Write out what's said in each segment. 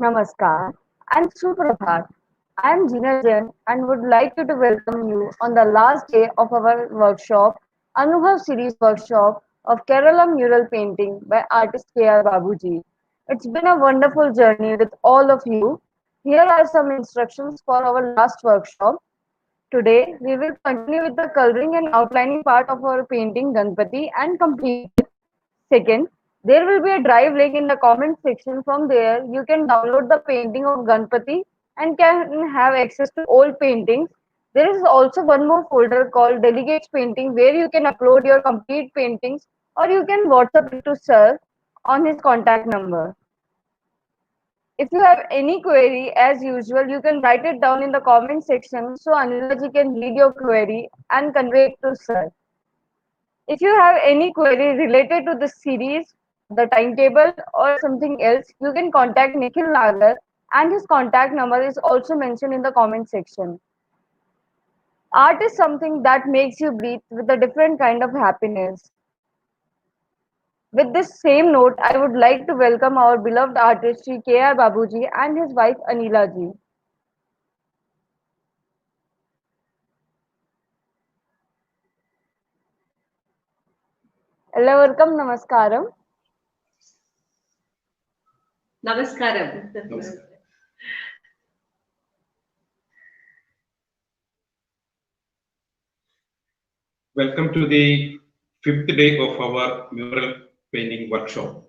Namaskar and Suprabhat. I am Jina Jain and would like you to welcome you on the last day of our workshop, Anubhav Series workshop of Kerala Mural Painting by artist K.R. Babuji. It's been a wonderful journey with all of you. Here are some instructions for our last workshop. Today, we will continue with the coloring and outlining part of our painting Ganpati and complete it. Second, there will be a drive link in the comment section. From there, you can download the painting of Ganpati and can have access to old paintings. There is also one more folder called Delegates Painting where you can upload your complete paintings or you can WhatsApp it to Sir on his contact number. If you have any query, as usual, you can write it down in the comment section so Anilaji can read your query and convey it to Sir. If you have any query related to the series, the timetable, or something else, you can contact Nikhil Nagar and his contact number is also mentioned in the comment section. Art is something that makes you breathe with a different kind of happiness. With this same note, I would like to welcome our beloved artist Sri K.R. Babuji and his wife Anila ji. Welcome, Namaskaram. Namaskaram. Welcome to the fifth day of our mural painting workshop.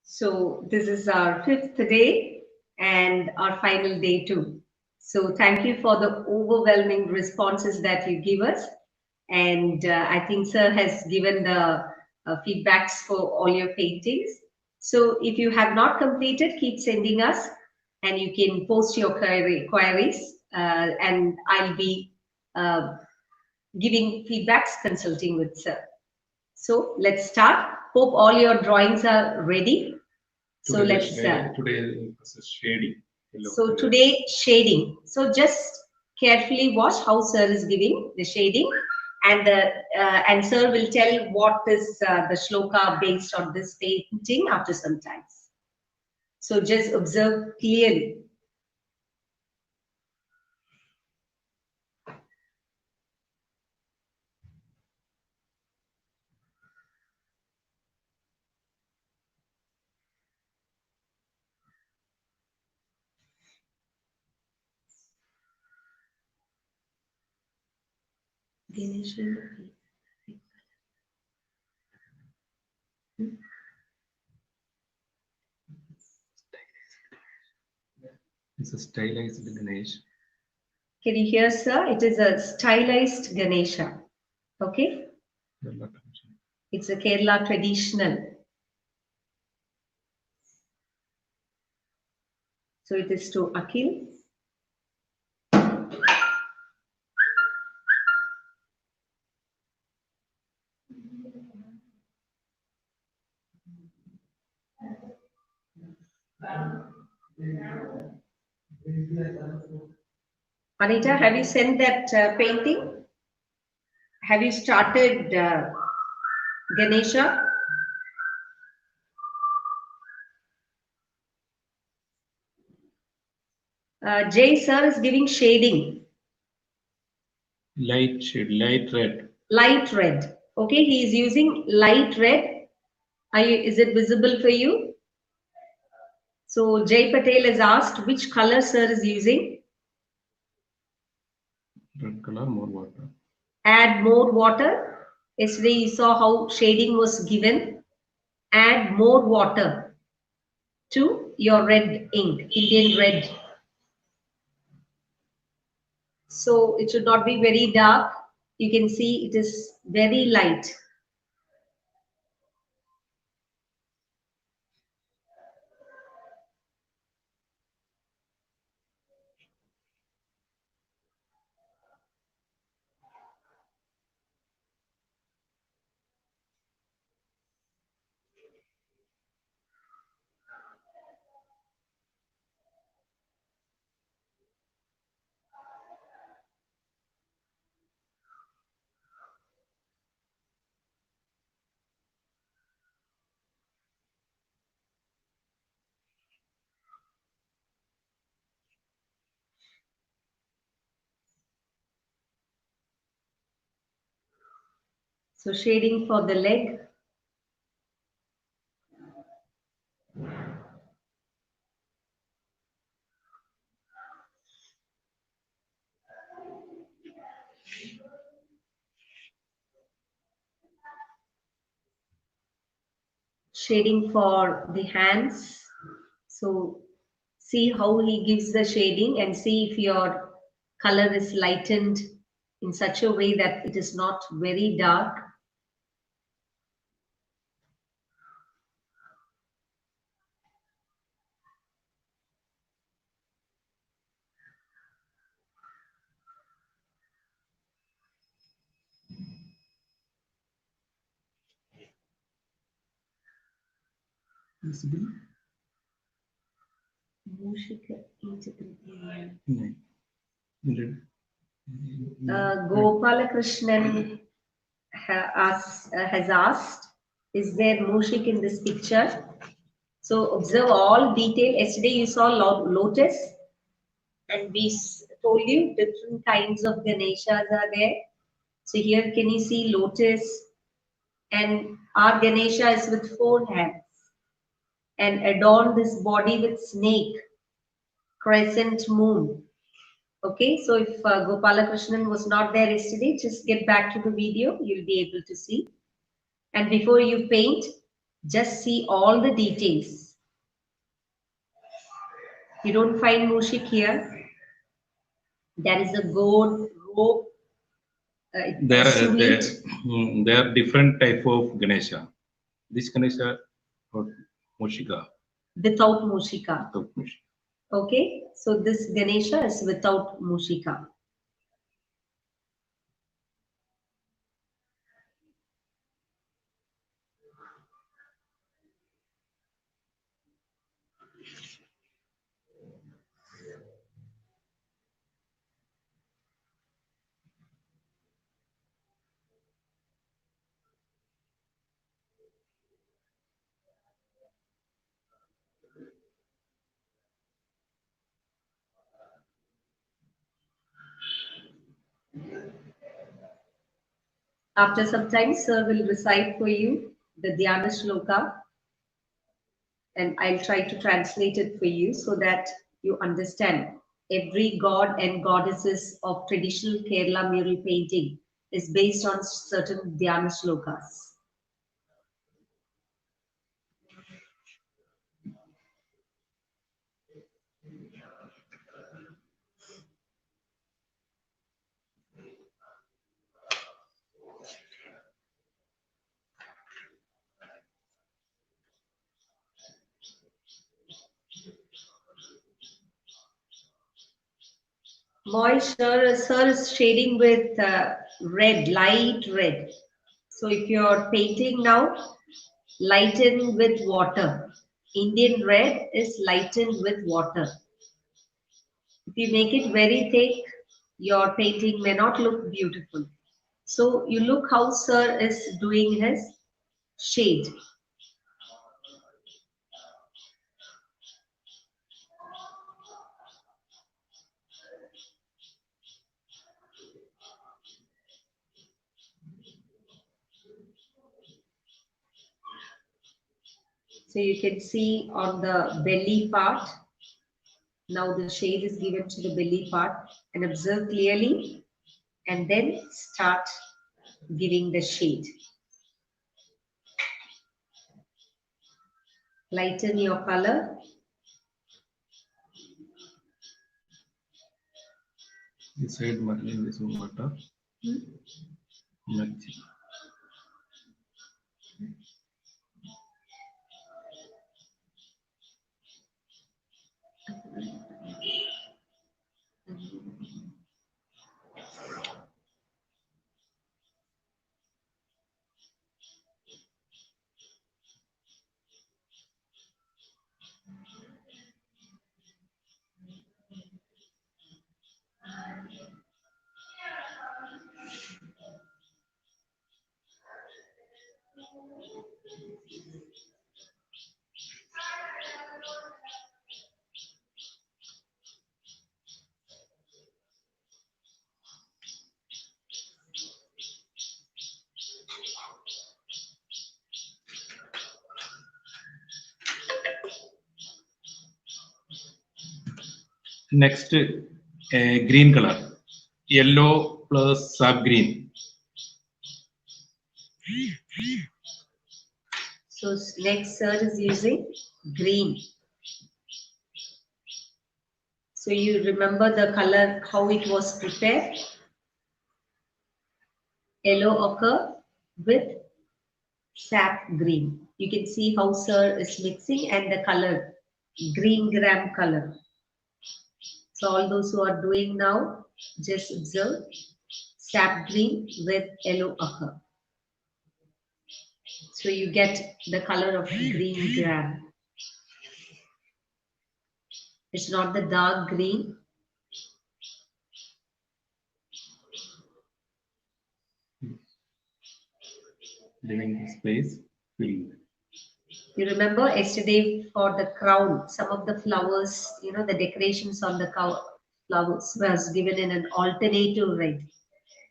So this is our fifth day and our final day too. So thank you for the overwhelming responses that you give us. And I think Sir has given the feedbacks for all your paintings. So if you have not completed, keep sending us and you can post your queries and I'll be giving feedbacks, consulting with Sir. So let's start. Hope all your drawings are ready. So let's today is shading. So today shading. So just carefully watch how Sir is giving the shading, and Sir will tell what is the shloka based on this painting after some time. So just observe clearly. Ganesha. It's a stylized Ganesh. Can you hear, Sir? It is a stylized Ganesha. Okay? It's a Kerala traditional. So it is to Akhil. Anita, have you sent that painting? Have you started Ganesha? Jay sir is giving shading. Light shade, light red. Light red. Okay, he is using light red. Is it visible for you? So Jay Patel has asked which color sir is using. Red color, more water. Add more water. Yesterday you saw how shading was given. Add more water to your red ink, Indian red. So it should not be very dark. You can see it is very light. So shading for the leg. Shading for the hands. So see how he gives the shading and see if your color is lightened in such a way that it is not very dark. Visible? No. Gopalakrishnan has asked, is there Mushik in this picture? So observe all detail. Yesterday you saw lotus, and we told you different kinds of Ganeshas are there. So here can you see lotus, and our Ganesha is with 4 hands and adorn this body with snake, crescent moon. Okay, so if Gopalakrishnan was not there yesterday, just get back to the video, you'll be able to see. And before you paint, just see all the details. You don't find Mushik here. There is a gold rope. There Sweet. there are different type of Ganesha. This Ganesha or Mushika. Without Mushika. Without Mushika. Okay, so this Ganesha is without Mushika. After some time, sir will recite for you the Dhyana Shloka, and I'll try to translate it for you so that you understand. Every god and goddesses of traditional Kerala mural painting is based on certain Dhyana Shlokas. Sir is shading with red, light red. So if you're painting now, lighten with water. Indian red is lightened with water. If you make it very thick, your painting may not look beautiful. So you look how sir is doing his shade. So you can see on the belly part, now the shade is given to the belly part, and observe clearly and then start giving the shade. Lighten your color. Inside marking this water. Next, green color, yellow plus sap green. So next sir is using green. So you remember the color, how it was prepared? Yellow ochre with sap green. You can see how sir is mixing and the color, green gram color. So all those who are doing now, just observe sap green with yellow ochre. So you get the color of green gram. It's not the dark green. Leaving space filled. You remember yesterday for the crown, some of the flowers, the decorations on the flowers was given in an alternative red.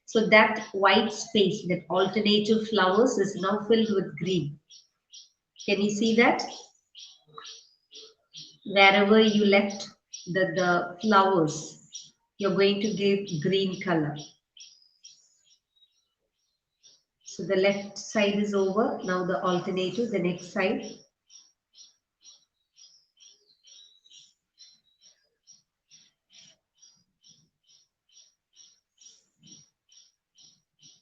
So that white space, that alternative flowers is now filled with green. Can you see that? Wherever you left the flowers, you're going to give green color. So the left side is over. Now the alternative, the next side.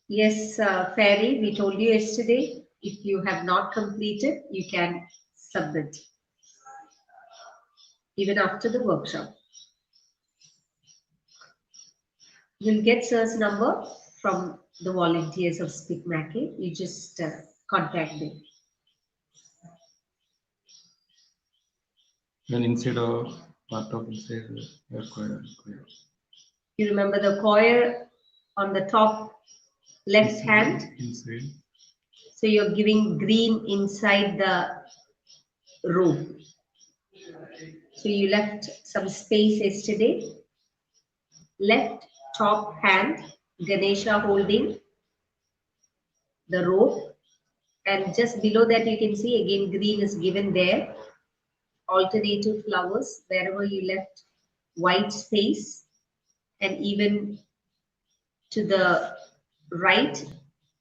Yes, Fairy, we told you yesterday, if you have not completed, you can submit even after the workshop. You'll get sir's number from the volunteers of SPIC MACAY. You just contact them. Then inside of part of inside your choir. You remember the choir on the top left hand? Inside. So you're giving green inside the row. So you left some space yesterday. Left top hand, Ganesha holding the rope, and just below that you can see again green is given there. Alternative flowers wherever you left white space, and even to the right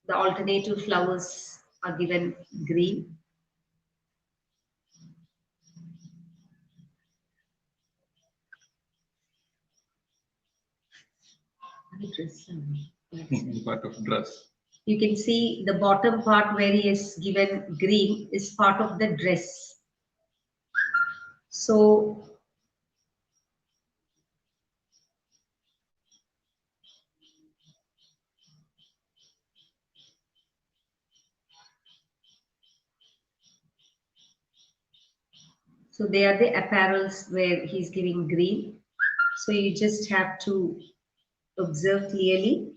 the alternative flowers are given green. Part of dress. You can see the bottom part where he is given green is part of the dress. So they are the apparels where he's giving green. So you just have to observe clearly.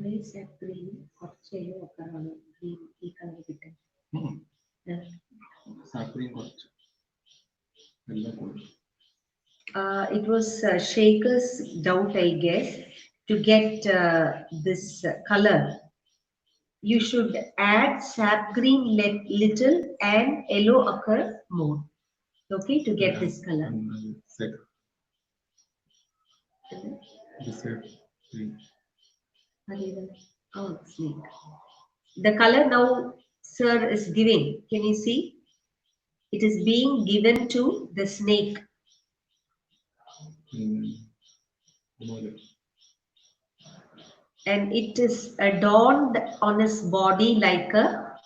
Green, it was Shaker's doubt, I guess, to get this color. You should add sap green little and yellow ochre more. Okay, to get this color. Oh, snake. The color now, sir, is giving. Can you see? It is being given to the snake. And it is adorned on his body like a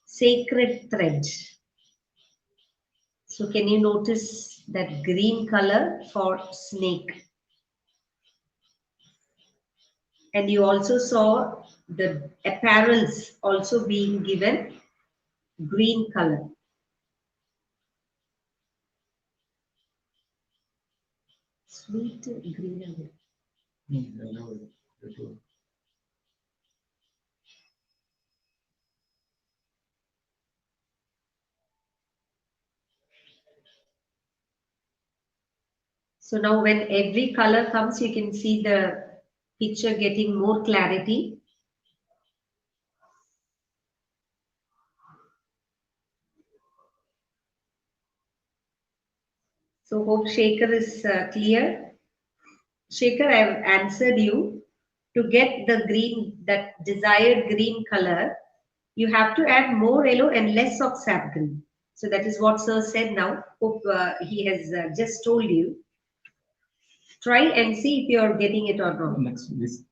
sacred thread. So can you notice that green color for snake? And you also saw the apparels also being given green color. Sweet green. So now when every color comes, you can see the picture getting more clarity. So hope Shaker is clear. Shaker, I have answered you. To get the green, that desired green color, you have to add more yellow and less of sap green. So that is what Sir said now. Hope he has just told you. Try and see if you are getting it or not. Next, this.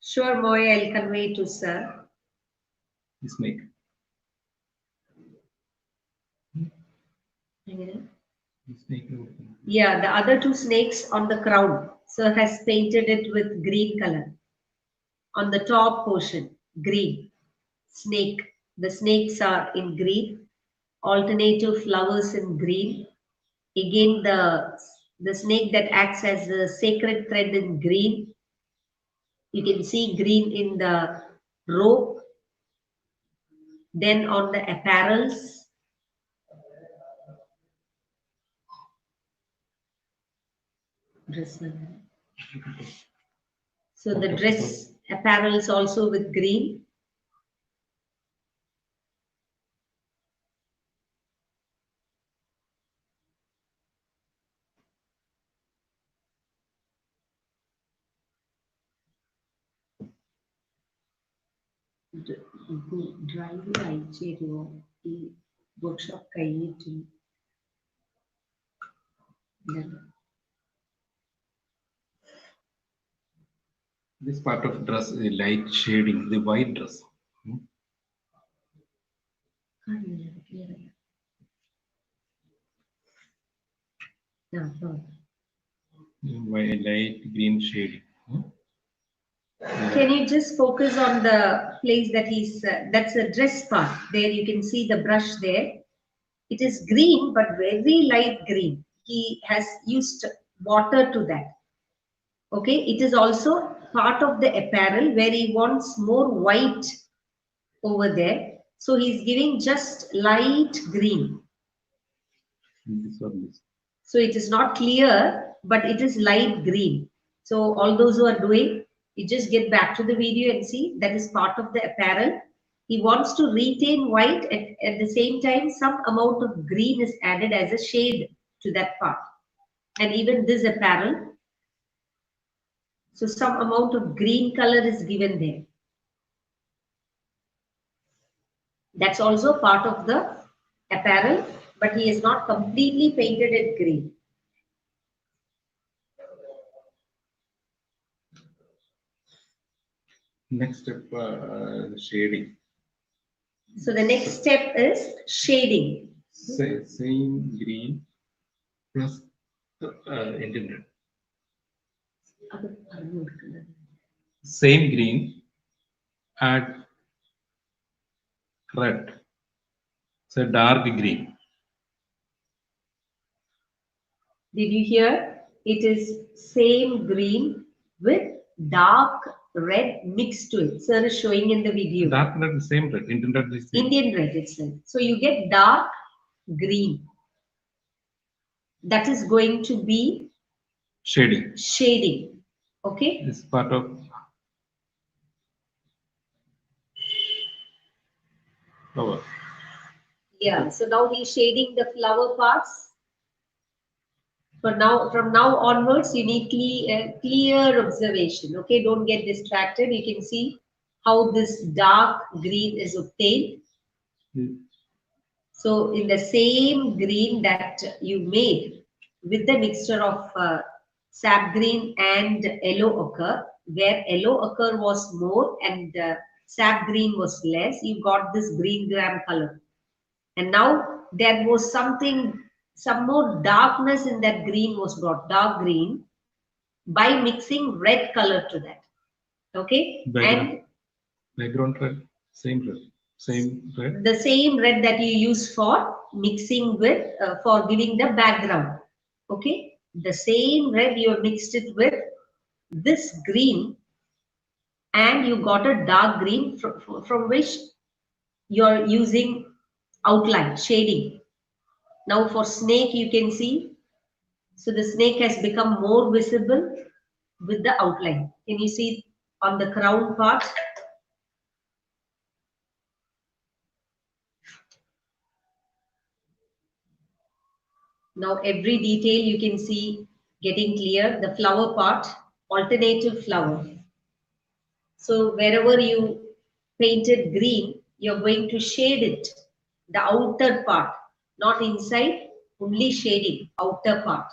Sure, Moy, I'll convey to Sir. This snake. Yeah, the other two snakes on the crown. Sir has painted it with green color. On the top portion, green. Snake. The snakes are in green. Alternative flowers in green. Again, the snake that acts as the sacred thread in green. You can see green in the rope. Then on the apparels. Dress. So the dress apparels also with green. Drive അയച്ചുതരുമോ ഈ workshop കഴിഞ്ഞിട്ട് This part of dress is light shading, the white dress. White light green shading. Can you just focus on the place that he's that's the dress part? There you can see the brush there. It is green but very light green. He has used water to that. Okay, it is also part of the apparel where he wants more white over there. So he's giving just light green. This or this. So it is not clear, but it is light green. So all those who are doing, you just get back to the video and see that is part of the apparel. He wants to retain white at the same time some amount of green is added as a shade to that part. And even this apparel, so some amount of green color is given there. That's also part of the apparel, but he has not completely painted it green. Next step, shading. So the next step is shading. Same green plus Indian red. Same green, add red. So dark green. Did you hear? It is same green with dark red mixed to it. Sir is showing in the video. Dark red is same red. Indian red is same. Indian red itself. So you get dark green. That is going to be Shading. Shading. Okay. This part of flower. Yeah. So now he's shading the flower parts. From now onwards, you need clear observation. Okay, don't get distracted. You can see how this dark green is obtained. So in the same green that you made with the mixture of sap green and yellow ochre, where yellow ochre was more and sap green was less, you got this green gram color. And now there was some more darkness in that green was brought, dark green, by mixing red color to that. Okay. Background red, same red. Same red. The same red that you use for mixing with, for giving the background. Okay. The same red you have mixed it with this green and you got a dark green from which you're using outline, shading. Now for snake, you can see So the snake has become more visible with the outline. Can you see on the crown part? Now every detail you can see getting clear. The flower part, alternative flower. So wherever you painted green, you're going to shade it, the outer part, not inside, only shading, outer part.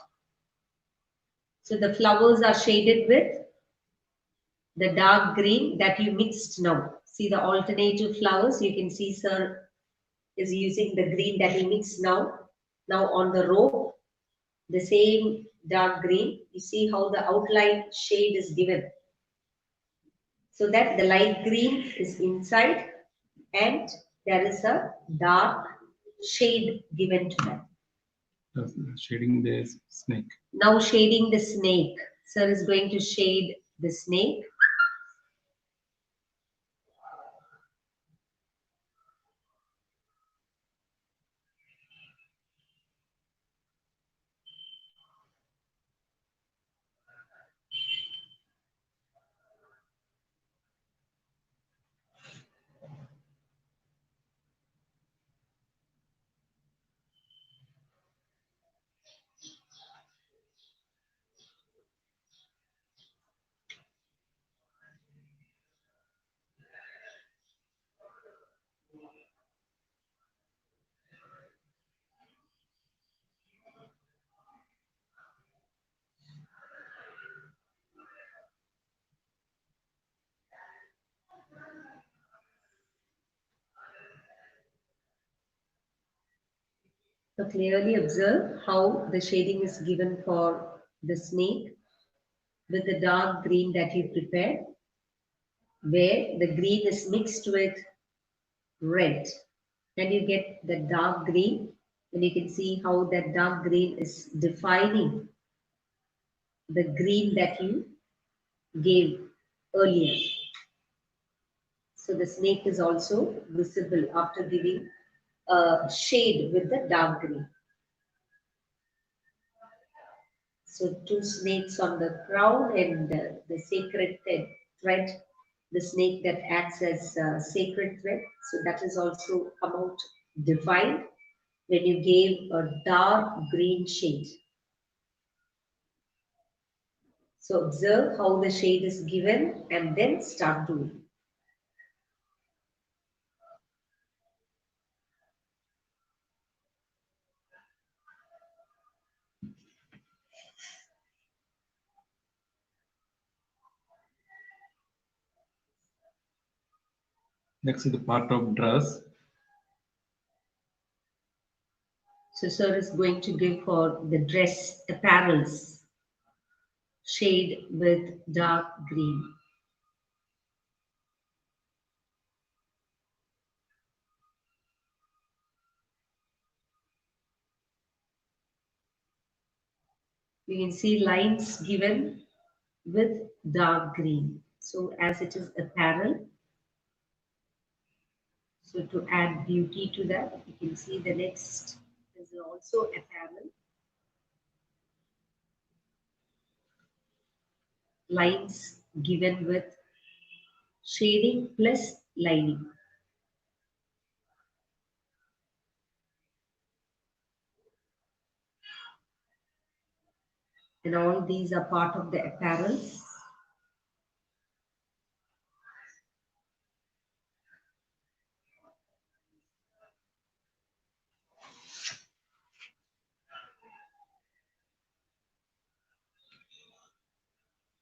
So the flowers are shaded with the dark green that you mixed now. See the alternative flowers, you can see sir is using the green that he mixed now. Now on the rope, the same dark green, you see how the outline shade is given. So that the light green is inside and there is a dark shade given to that. Shading the snake. Now shading the snake. Sir is going to shade the snake. So clearly observe how the shading is given for the snake with the dark green that you prepared, where the green is mixed with red. And you get the dark green, and you can see how that dark green is defining the green that you gave earlier. So the snake is also visible after giving a shade with the dark green. So two snakes on the crown and the sacred thread, the snake that acts as sacred thread. So that is also come out defined when you gave a dark green shade. So observe how the shade is given and then start doing. Next is the part of dress. So sir is going to give for the dress apparels shade with dark green. You can see lines given with dark green. So as it is apparel, so to add beauty to that, you can see the next is also apparel. Lines given with shading plus lining. And all these are part of the apparels.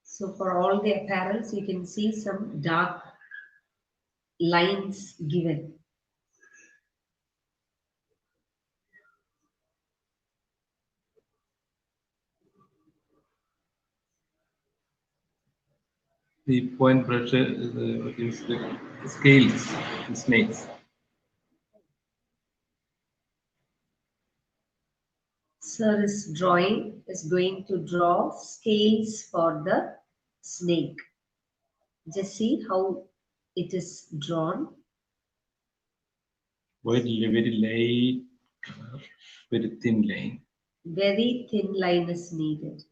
So for all the apparels, you can see some dark lines given. The point brush is the scales, the snakes. Sir is going to draw scales for the snake. Just see how it is drawn. Very light color, very thin line. Very thin line is needed.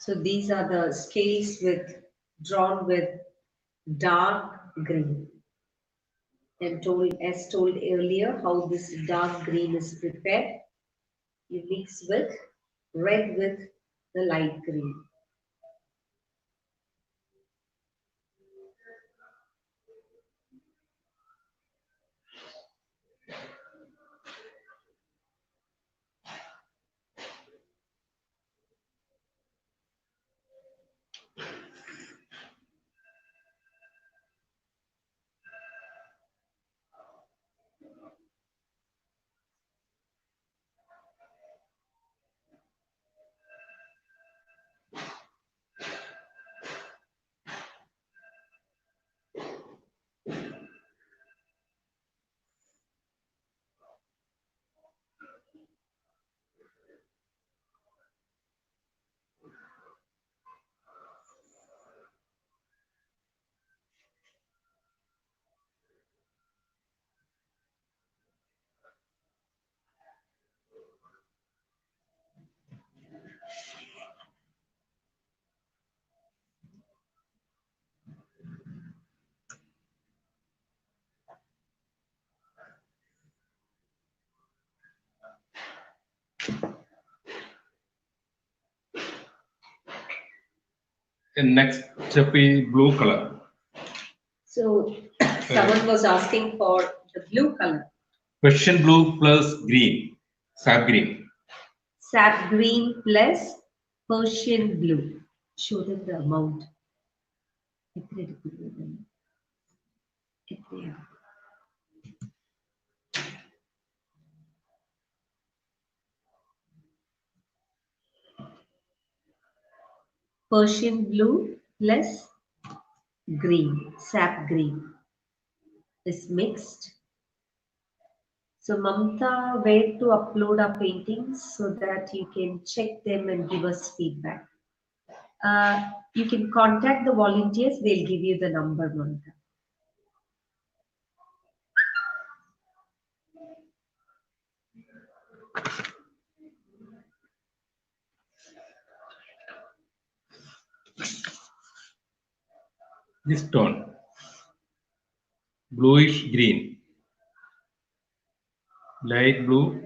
So these are the scales drawn with dark green. And as told earlier, how this dark green is prepared. You mix with red with the light green. And next step is blue color. So someone was asking for the blue color. Persian blue plus green, sap green. Sap green plus Persian blue. Show them the amount. Persian blue plus green, sap green is mixed. So Mamta, where to upload our paintings so that you can check them and give us feedback. You can contact the volunteers, they'll give you the number, Mamta. This tone, bluish green, light blue,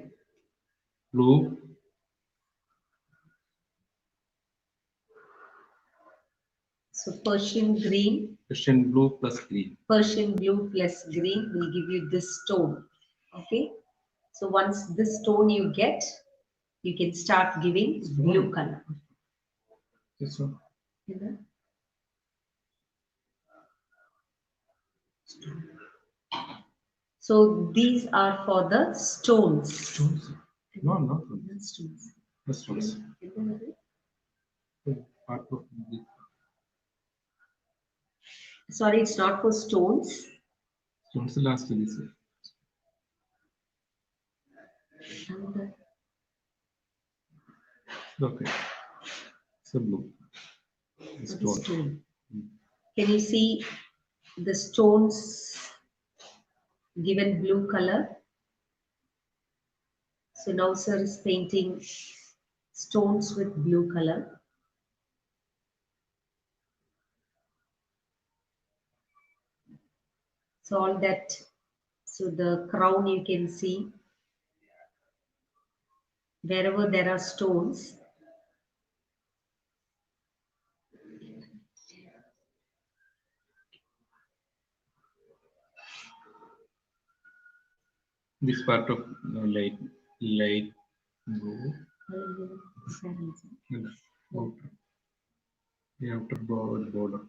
blue, So Persian green, Persian blue plus green. Persian blue plus green will give you this tone. Okay. So once this tone you get, you can start giving blue color. This one. So these are for the stones. Stones? No, not Stones. the stones. Part of the Sorry, it's not for stones. stones last this. Okay. So blue. The For the stone. stone. Can you see the stones given blue color? So now sir is painting stones with blue color. So all that, so the crown you can see, wherever there are stones, This part of light blue. And outer, the outer border.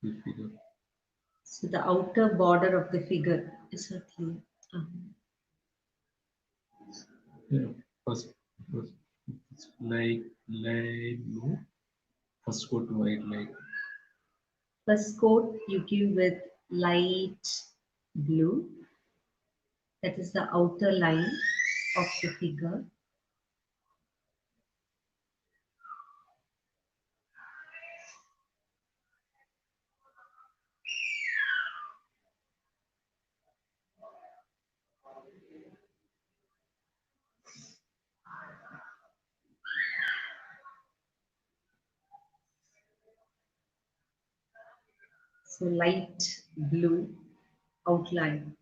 The figure. so the outer border of the figure is not clear. Yeah. First it's light blue. First coat white light. First coat you give with light blue. That is the outer line of the figure. So light blue outline.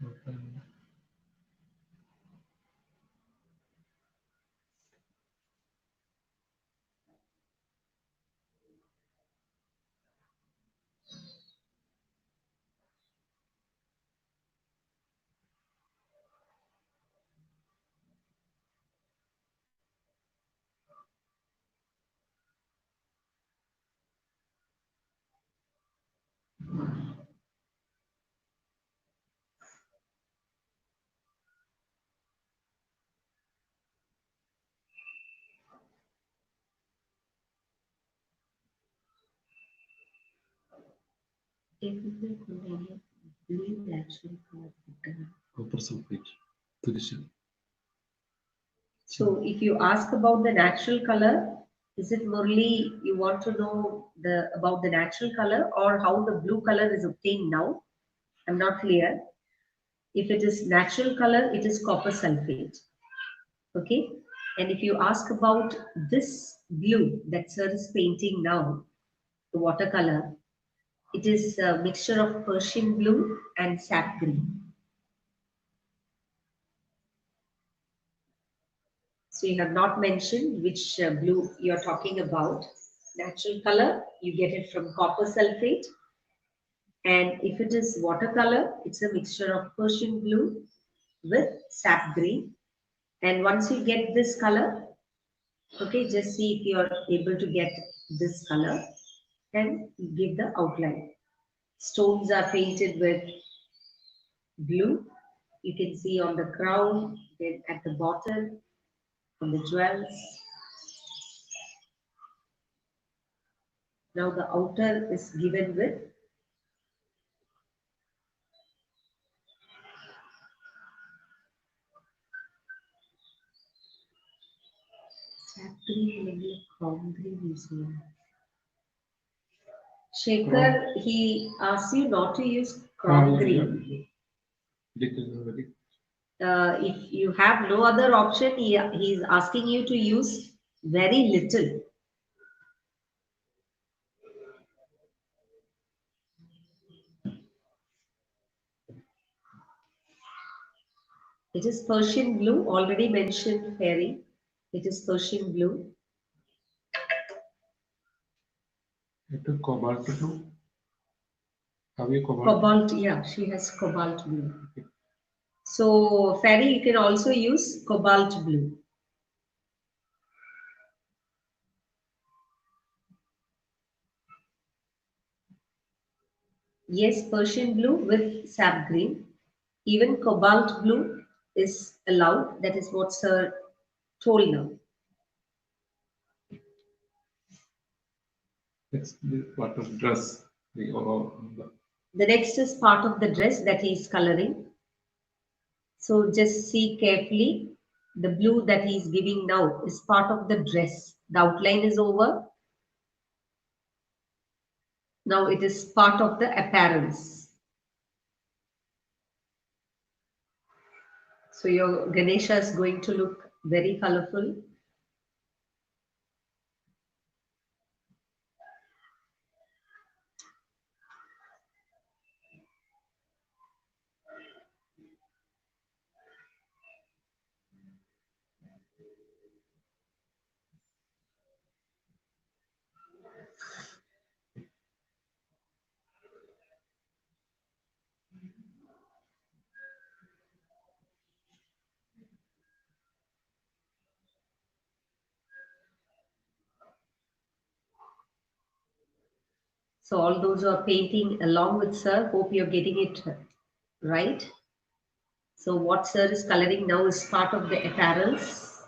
Okay. Everywhere containing blue natural color pattern. Copper sulfate. Tradition. So if you ask about the natural color, is it Murli you want to know the about the natural color or how the blue color is obtained now? I'm not clear. If it is natural color, it is copper sulfate. Okay. And if you ask about this blue that sir is painting now, the watercolor, it is a mixture of Persian blue and sap green. So you have not mentioned which blue you are talking about. Natural color, you get it from copper sulfate. And if it is watercolor, it's a mixture of Persian blue with sap green. And once you get this color, okay, just see if you are able to get this color and give the outline. Stones are painted with blue. You can see on the crown, then at the bottom, on the jewels. Now the outer is given with sap green and a crown green is here. Shekhar, he asks you not to use crown green. If you have no other option, he is asking you to use very little. It is Persian blue, already mentioned, Fairy. It is Persian blue. It is cobalt blue. Have you cobalt? Cobalt, yeah, she has cobalt blue. So, Fairy, you can also use cobalt blue. Yes, Persian blue with sap green. Even cobalt blue is allowed. That is what Sir told now. It's the part of dress. The next is part of the dress that he is coloring. So just see carefully. The blue that he is giving now is part of the dress. The outline is over. Now it is part of the apparels. So your Ganesha is going to look very colorful. So all those who are painting along with Sir, hope you're getting it right. So what Sir is coloring now is part of the apparels.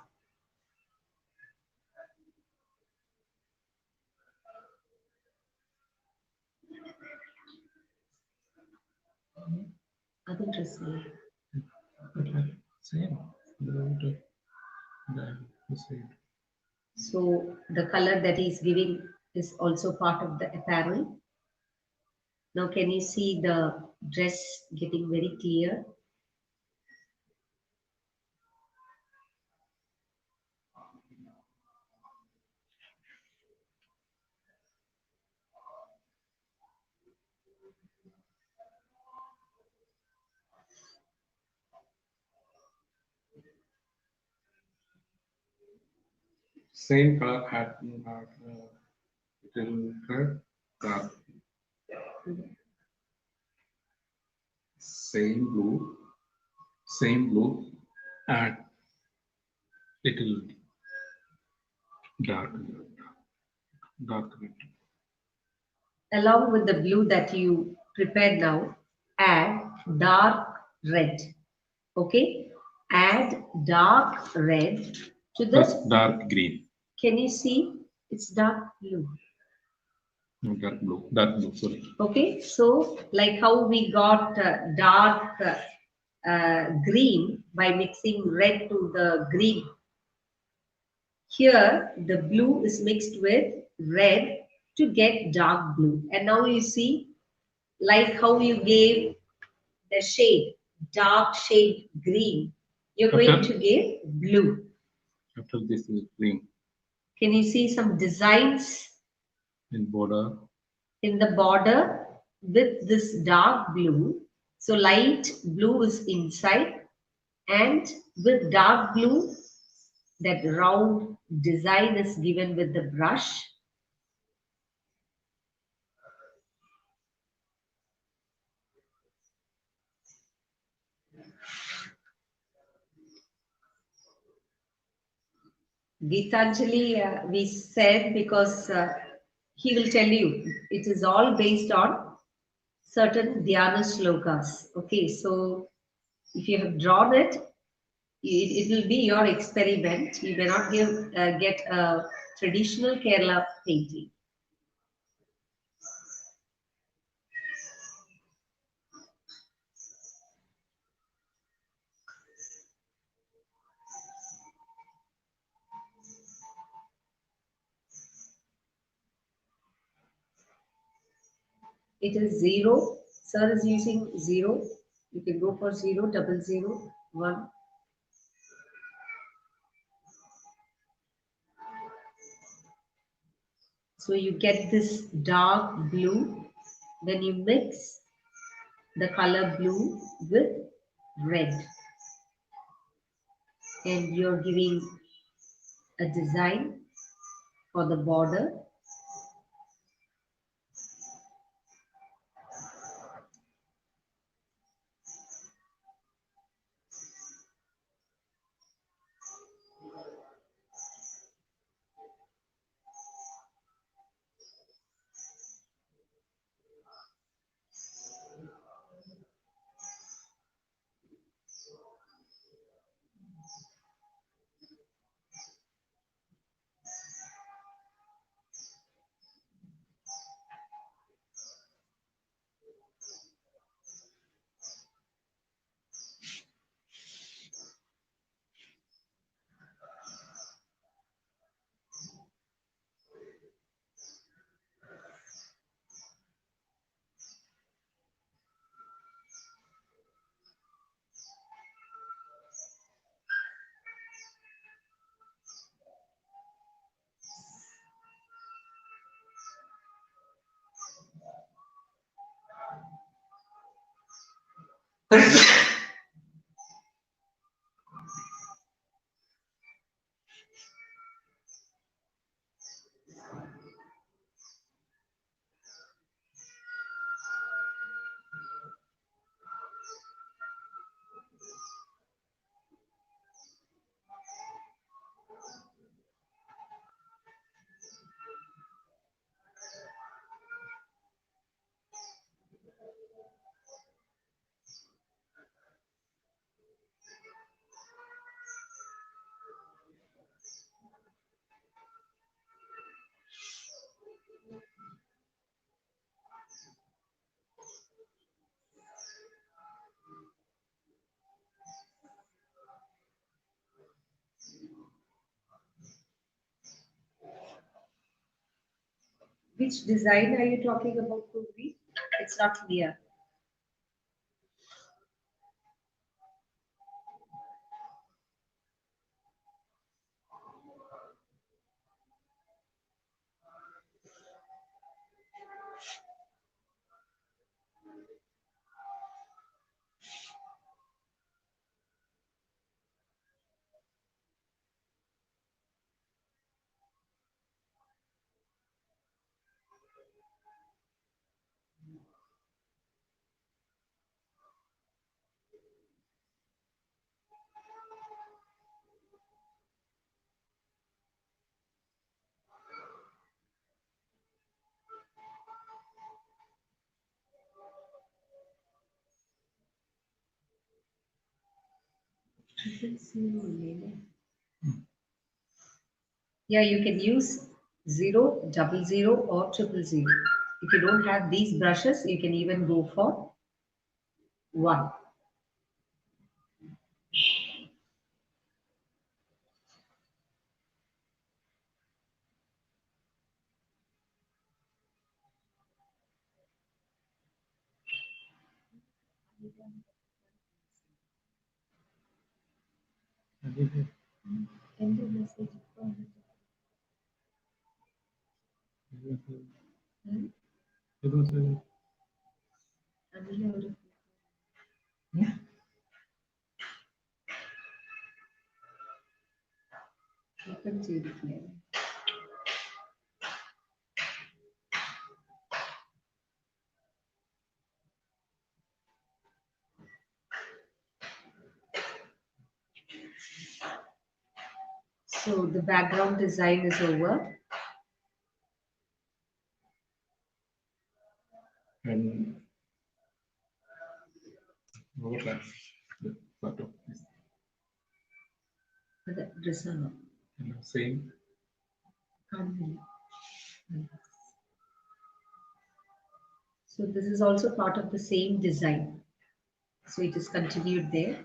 other dress name. Same. The same. So the color that he's giving is also part of the apparel. Now can you see the dress getting very clear? Same color hat, little red, dark. Same blue, and little dark, dark red. Along with the blue that you prepared now, add dark red. Okay? Add dark red to Plus the. dark green. Can you see? It's dark blue. No, dark blue, sorry. Okay, so like how we got dark green by mixing red to the green. Here, the blue is mixed with red to get dark blue. And now you see, like how you gave the shade, dark shade green, you're going to give blue. After this is green Can you see some designs in border. in the border with this dark blue? So light blue is inside, and with dark blue, that round design is given with the brush. Gitanjali, we said because he will tell you it is all based on certain Dhyana shlokas. Okay, so if you have drawn it, it will be your experiment. You may not get a traditional Kerala painting. It is zero. Sir is using zero. You can go for zero, double zero, one. So you get this dark blue. Then you mix the color blue with red. And you're giving a design for the border. Which design are you talking about, Purvi? It's not clear. Yeah, you can use 000 or 000. If you don't have these brushes, you can even go for 1. End the message. Open ചെയ്തിട്ടില്ലേ? So the background design is over. And overlap the part of this. The dress ആണ്. Same. കാണുന്നില്ല. So this is also part of the same design. So it is continued there.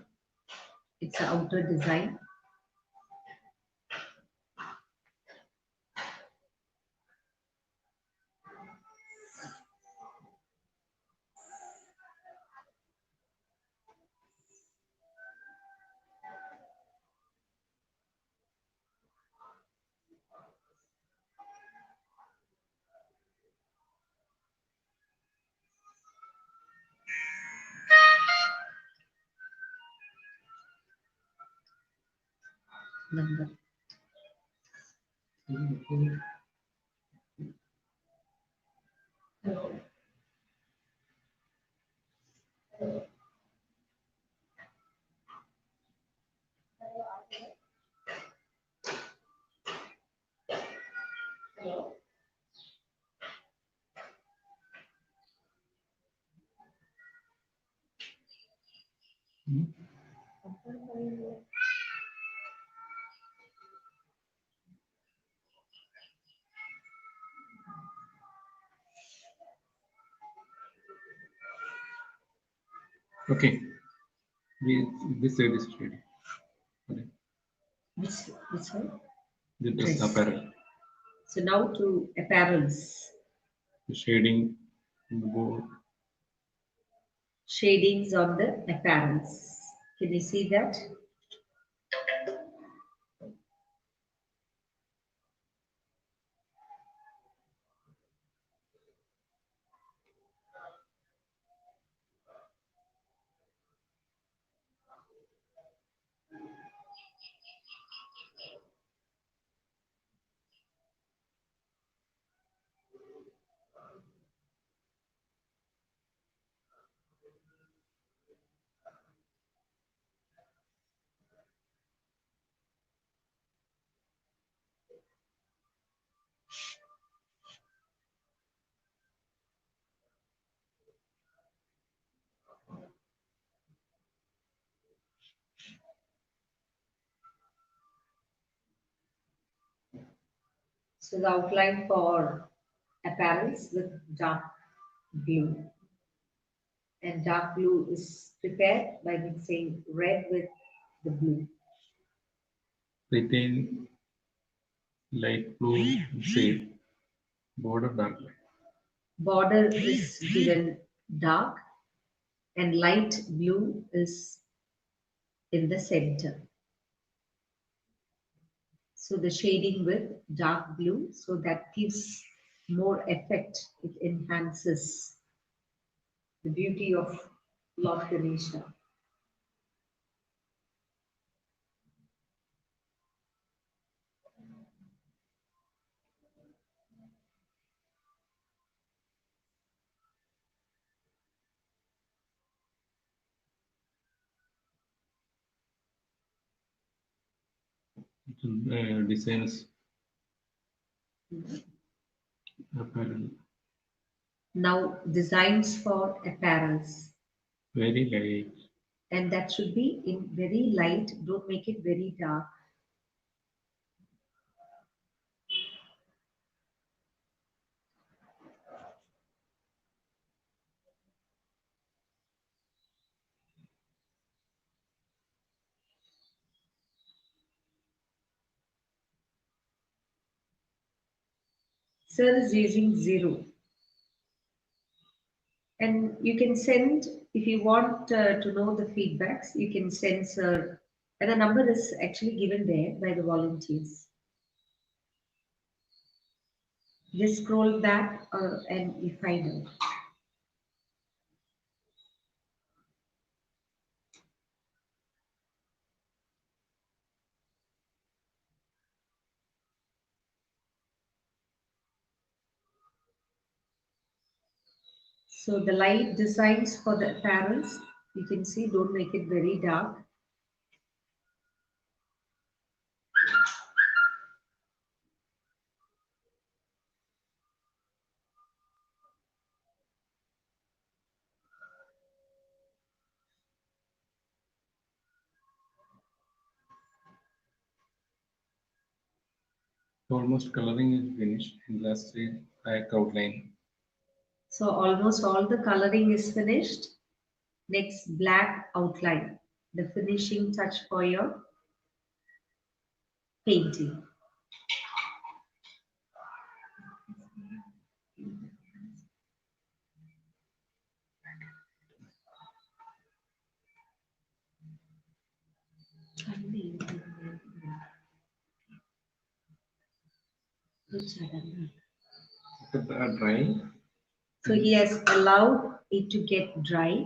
It's the outer design. Number. Okay. This side is ready. Okay. Which one? The dress Dress. apparel. So now to apparels. The shading in the board. Shadings on the apparels. Can you see that? So the outline for apparels with dark blue. And dark blue is prepared by mixing red with the blue. Retain light blue shade Border dark. Border is given dark and light blue is in the center. So the shading with dark blue, so that gives more effect. It enhances the beauty of Lord Ganesha. Designs apparel. Now designs for apparels. Very light. And that should be in very light, don't make it very dark. Sir is using 0. And you can send, if you want to know the feedbacks, you can send Sir, and the number is actually given there by the volunteers. Just scroll back and you find out. So the light designs for the apparels, you can see, don't make it very dark. Almost coloring is finished and last black outline. So almost all the coloring is finished. Next, black outline, the finishing touch for your painting. Dry. So he has allowed it to get dry.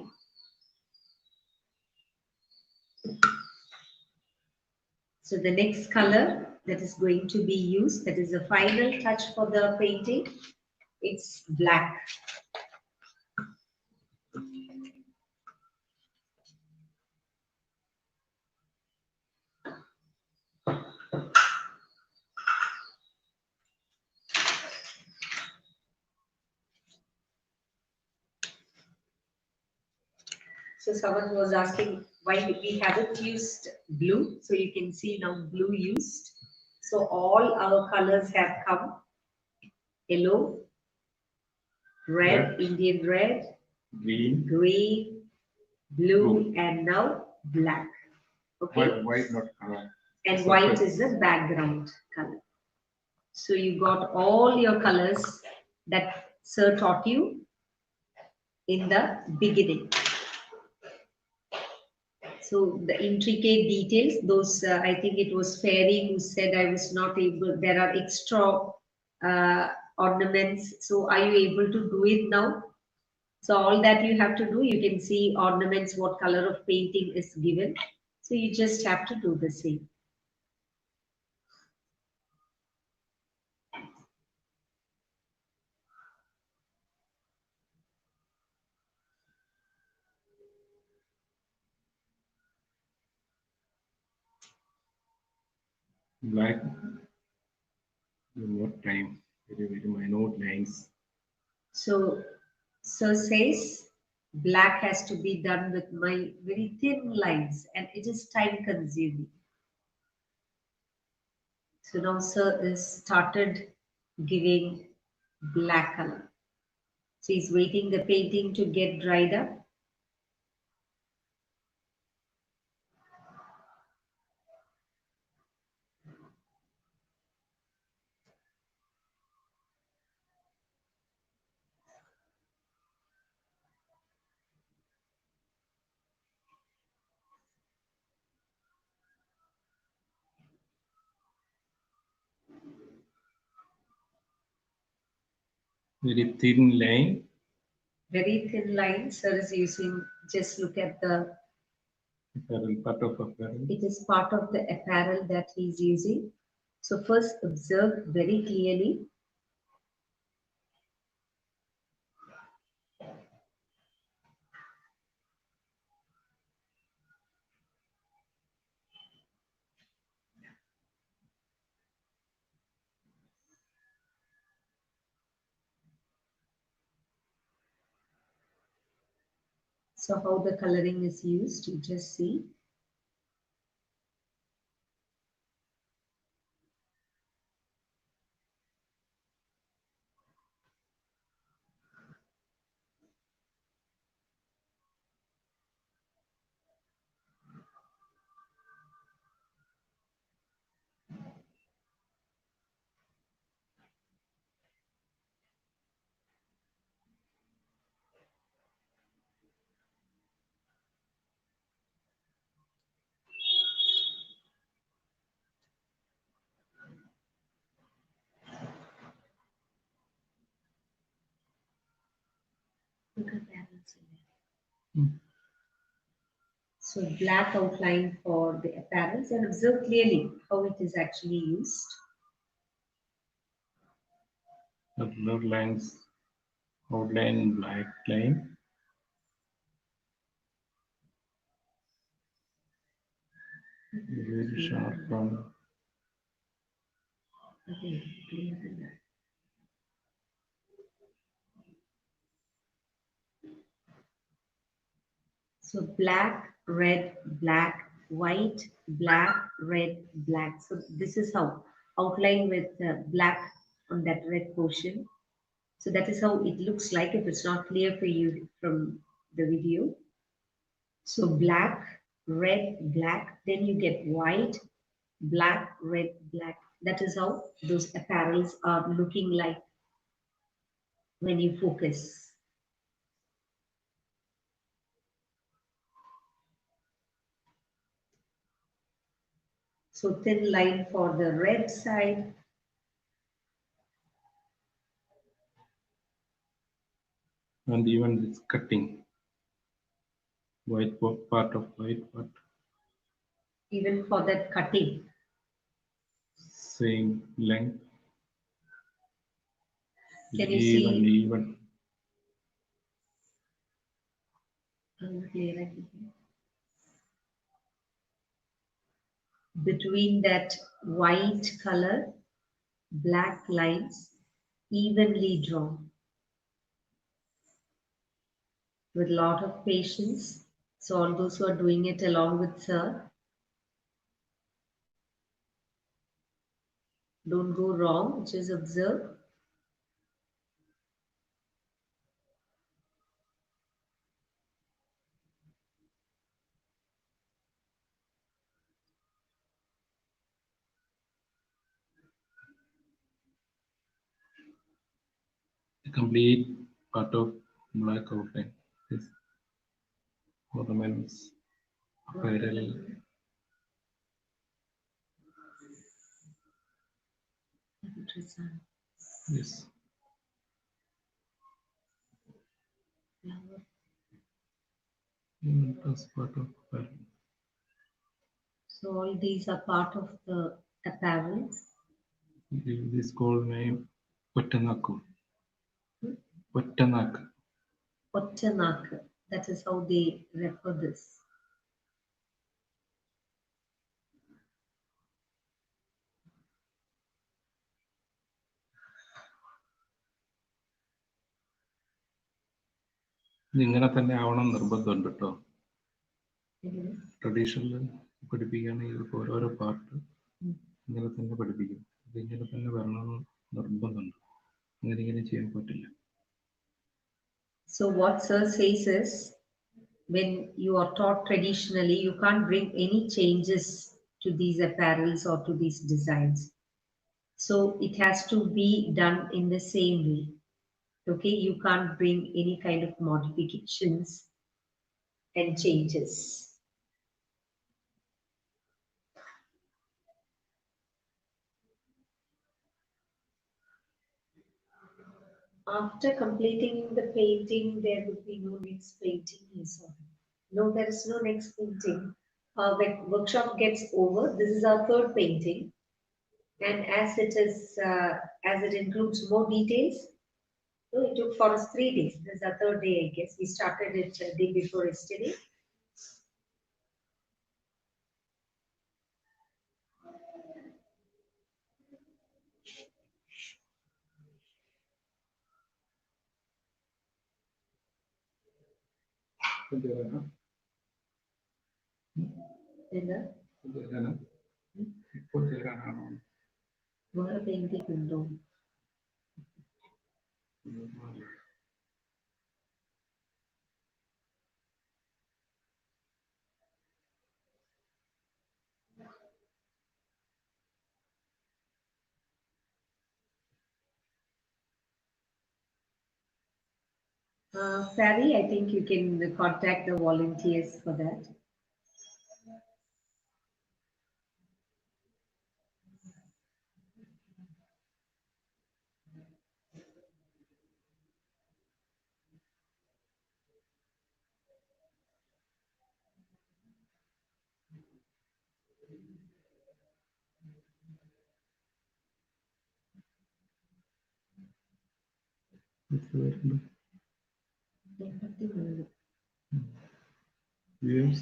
So the next color that is going to be used, that is the final touch for the painting, it's black. So someone was asking why we haven't used blue. So you can see now blue used. So all our colors have come. Yellow, red, Indian red, Green. green, blue, and now black. Okay. White not color. And white is the background color. So you got all your colors that Sir taught you in the beginning. So the intricate details, those I think it was Fairy who said I was not able, there are extra ornaments. So are you able to do it now? So all that you have to do, you can see ornaments, what color of painting is given. So you just have to do the same. Black. More time. Very minute lines. So Sir says black has to be done with my very thin lines and it is time consuming. So now Sir is started giving black color. So he's waiting the painting to get dried up. Very thin line. Very thin line. Sir is using, just look at the, Apparel, part of apparel. it is part of the apparel that he's using. So first observe very clearly. So how the coloring is used, you just see. Look at that. So black outline for the apparels, and observe clearly how it is actually used. The blur lines, outline black line. Very sharp one. Okay, clear. So black, red, black, white, black, red, black. So this is how outline with black on that red portion. So that is how it looks like if it's not clear for you from the video. So black, red, black, then you get white, black, red, black. That is how those apparels are looking like when you focus. So thin line for the red side. And even this cutting. White part of white part. Even for that cutting. Same length. Can you see? Even. Between that white color, black lines, evenly drawn with a lot of patience. So all those who are doing it along with sir, don't go wrong, just observe. The complete part of black outline. This ornaments, apparel. Yes. That's part of apparel. So all these are part of the apparel. This called name Vattanaku. Vattanak. Ottanak. That is how they refer this. ഇങ്ങനെ തന്നെ ആവണം നിർബന്ധമുണ്ട് കേട്ടോ. Traditional പഠിപ്പിക്കുകയാണെങ്കിൽ ഓരോരോ part ഇങ്ങനെ തന്നെ പഠിപ്പിക്കും. ഇതിങ്ങനെ തന്നെ വരണമെന്ന് നിർബന്ധമുണ്ട്. അങ്ങനെ ചെയ്യാൻ പറ്റില്ല. So what sir says is, when you are taught traditionally, you can't bring any changes to these apparels or to these designs. So it has to be done in the same way. Okay, you can't bring any kind of modifications and changes. After completing the painting, there would be no next painting. Sorry. No, there is no next painting. When workshop gets over, this is our third painting, and as it includes more details, so it took for us 3 days. This is our third day, I guess. We started it a day before yesterday. And വേറെ painting ഉണ്ടോ? Sally, I think you can contact the volunteers for that. Views?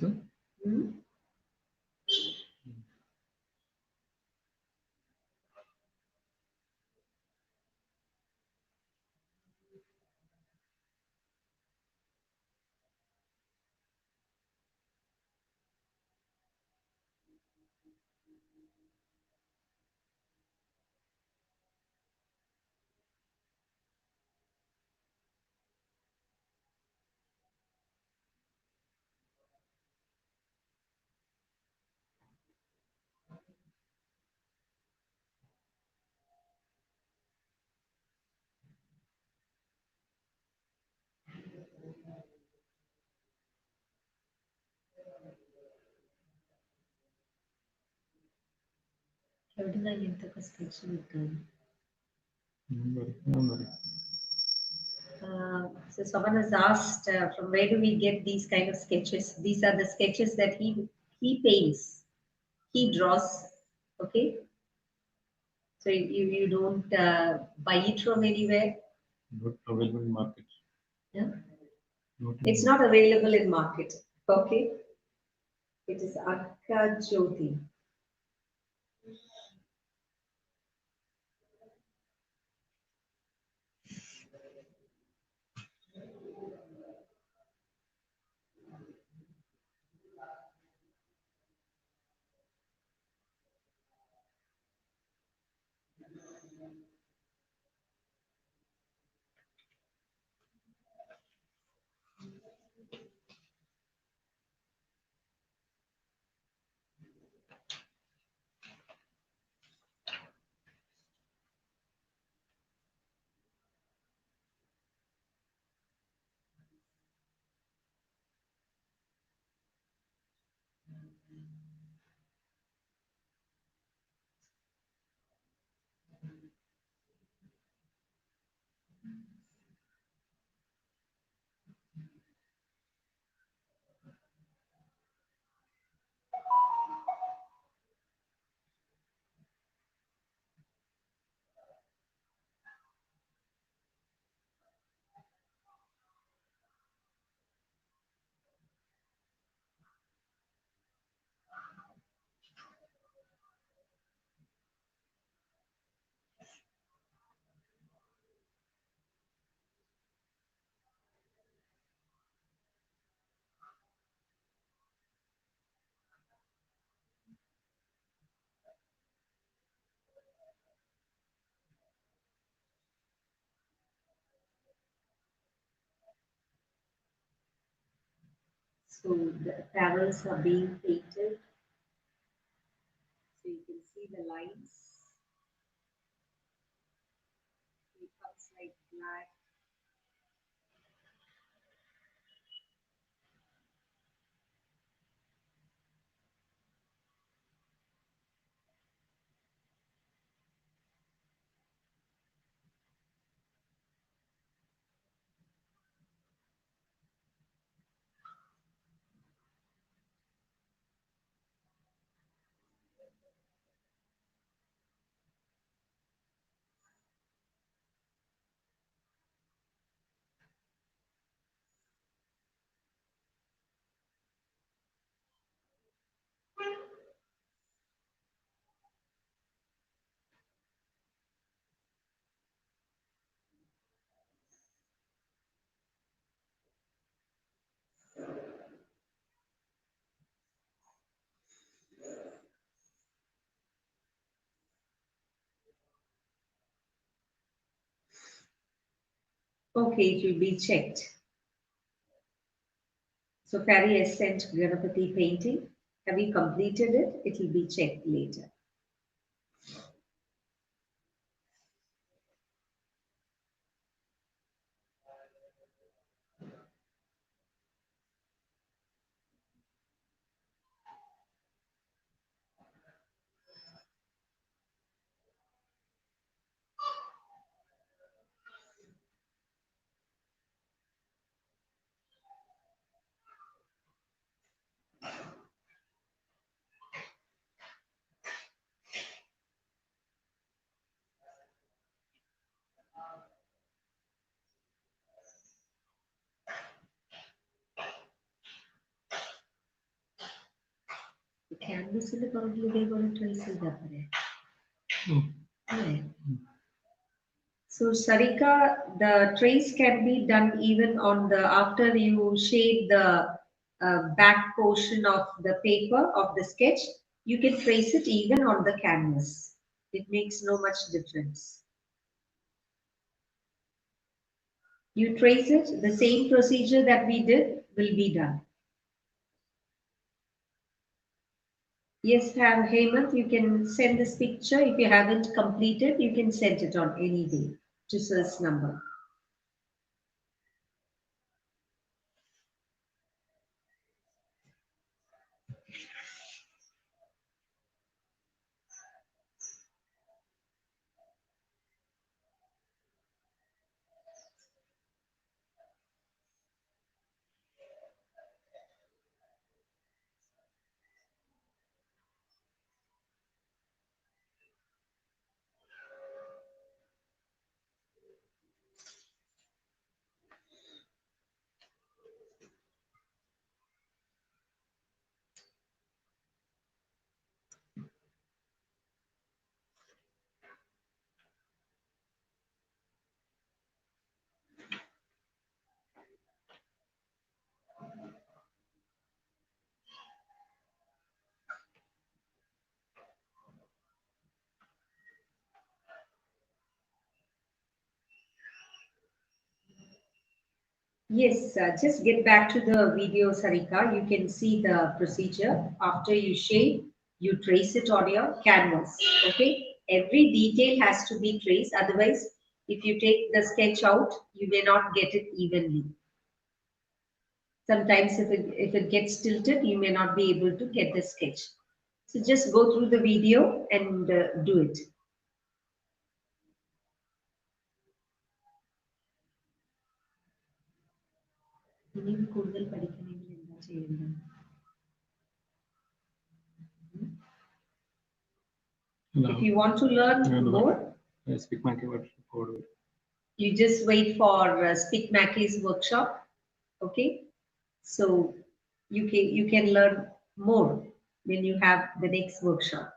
എവിടുന്നാണ് ഇങ്ങനത്തെ sketch കിട്ടുന്നത്? So someone has asked, from where do we get these kind of sketches? These are the sketches that he paints, he draws. Okay, so you don't buy it from anywhere. Not available in market. Yeah, Not it's not available in market. Okay, it is Akka Jyoti. So the panels are being painted. So you can see the lines. It comes like black. Okay, it will be checked. So Carrie has sent Ganapati painting. Have you completed it? It will be checked later. ക്യാൻവസിന്റെ പുറകിൽ ഇതേപോലെ trace ചെയ്താൽ പോരെ? അല്ലേ? So Sarika, the trace can be done even on the after you shade the back portion of the paper of the sketch, you can trace it even on the canvas. It makes no much difference. You trace it, the same procedure that we did will be done. Yes, Hemant, you can send this picture. If you haven't completed, you can send it on any day to Sir's number. Yes, just get back to the video, Sarika. You can see the procedure. After you shade, you trace it on your canvas. Okay, every detail has to be traced. Otherwise, if you take the sketch out, you may not get it evenly. Sometimes, if it gets tilted, you may not be able to get the sketch. So just go through the video and do it. ഇനിയും കൂടുതൽ പഠിക്കണമെങ്കിൽ എന്താ ചെയ്യേണ്ടത്? If you want to learn more, SPIC MACAY Workshop. You just wait for SPIC MACAY's workshop. Okay, so you can learn more when you have the next workshop.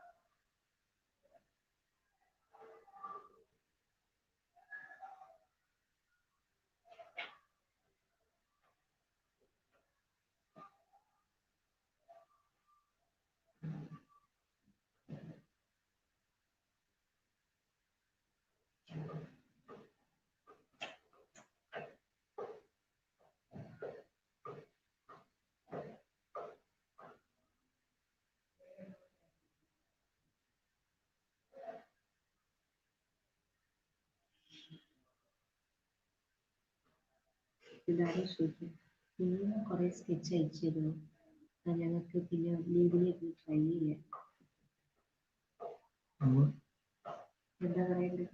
ഇതാണ് ശരി. നിങ്ങൾ കുറേ sketch അയച്ചിരുന്നു. ഞങ്ങൾക്ക് പിന്നെ ലീവിന് ട്രൈ ചെയ്യാം. എന്താ പറയണ്ടത്?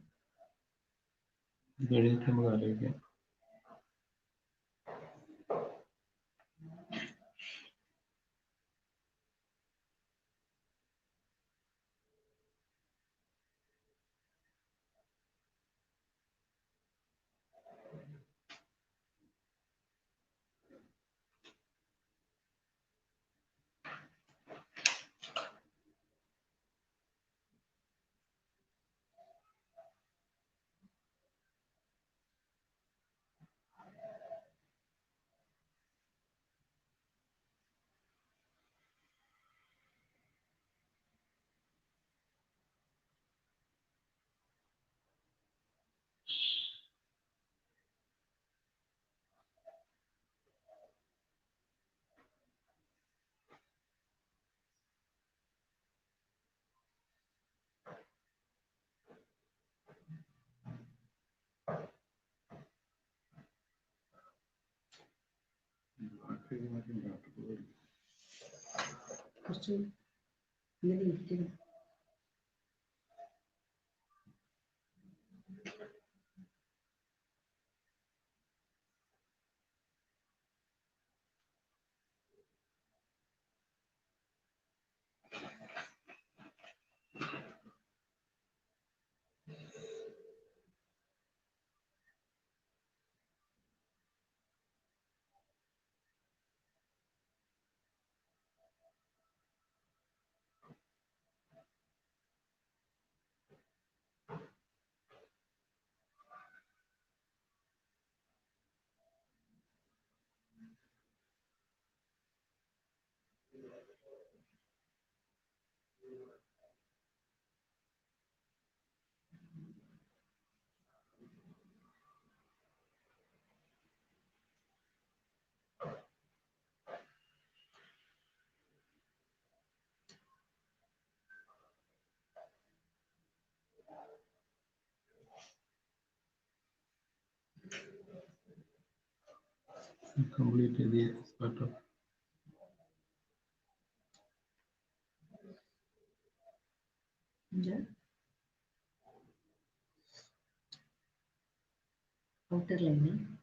കഴിഞ്ഞിട്ട് നമുക്ക് ആലോചിക്കാം. കുറച്ച് ഇങ്ങനെ ഇരിക്കണം. Complete the start of outer line.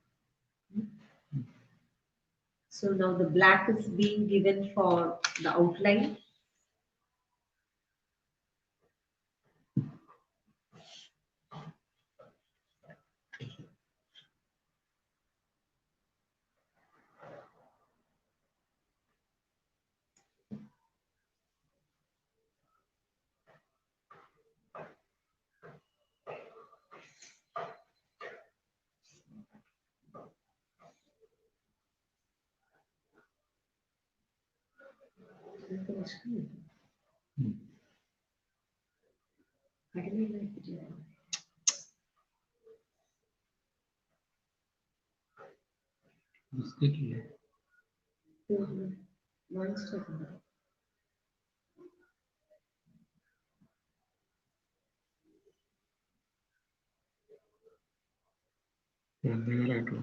So now the black is being given for the outline. biscuit. എന്തെങ്കിലായിട്ടോ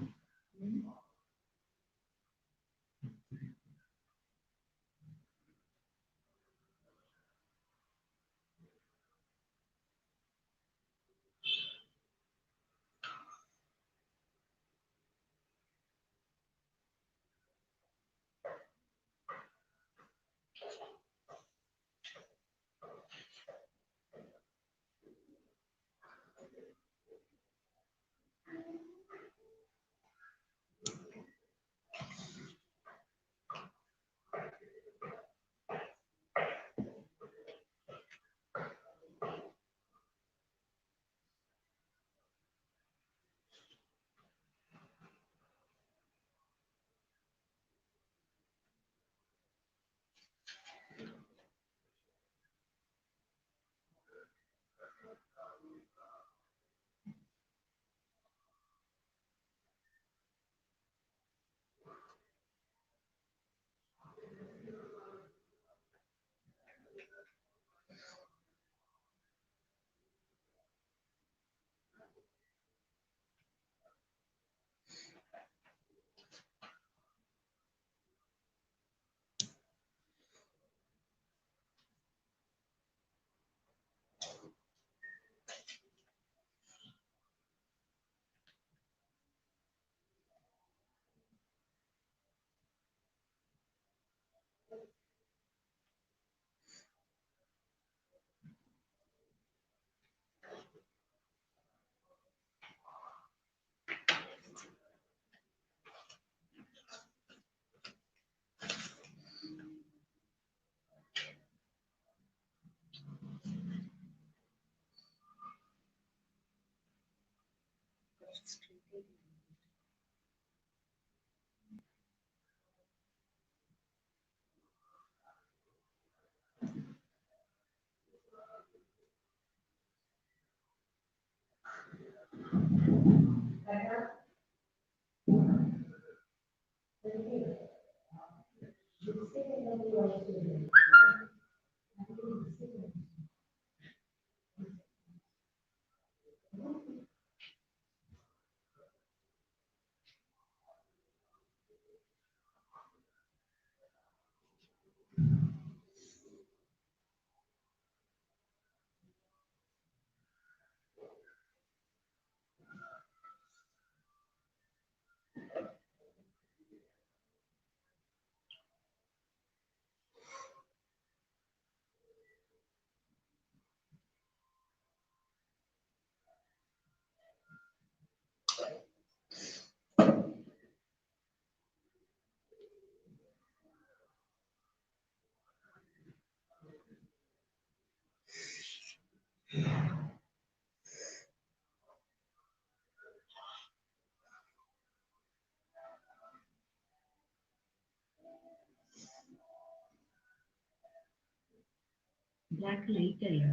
black light അല്ല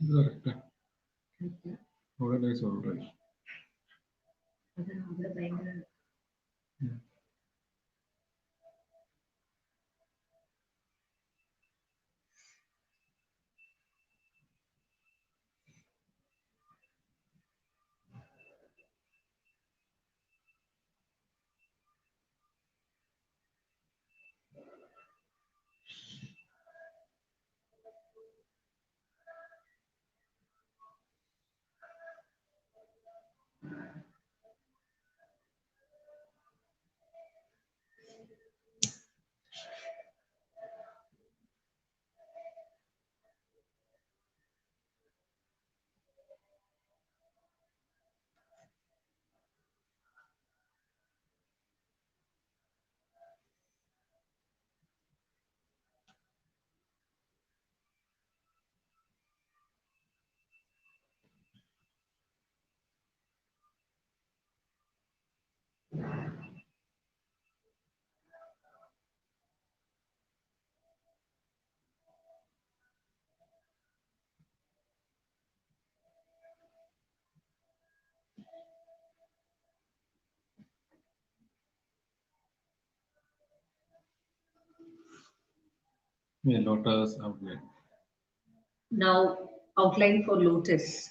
ഇത് കറക്റ്റ് അവിടെ ഓൾറെഡി അത് അവിടെ ഭയങ്കര lotus outline. now outline for lotus.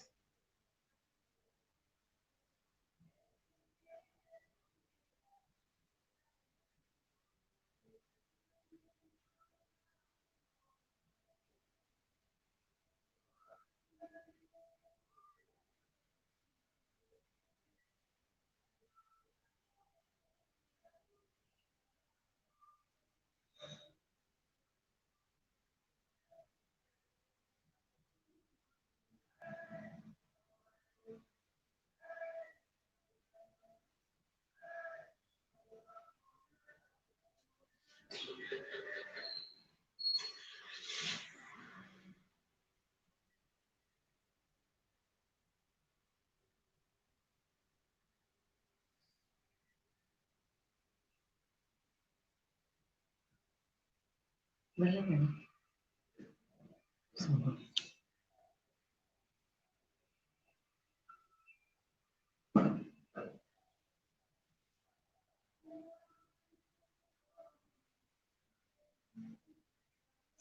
വെള്ളം വേണം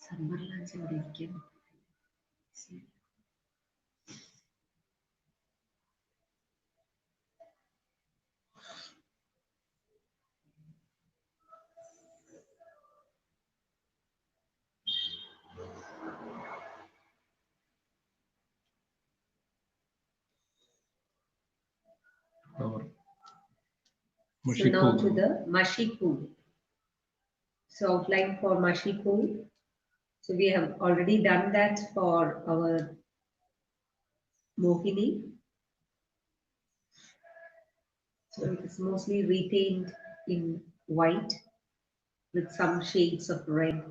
സമ്മറിലാണ് ഇവിടെ ഇരിക്കുന്നത് Flower. So now to the mushy pool. So outline for mushy pool. So we have already done that for our Mohini. So it is mostly retained in white with some shades of red.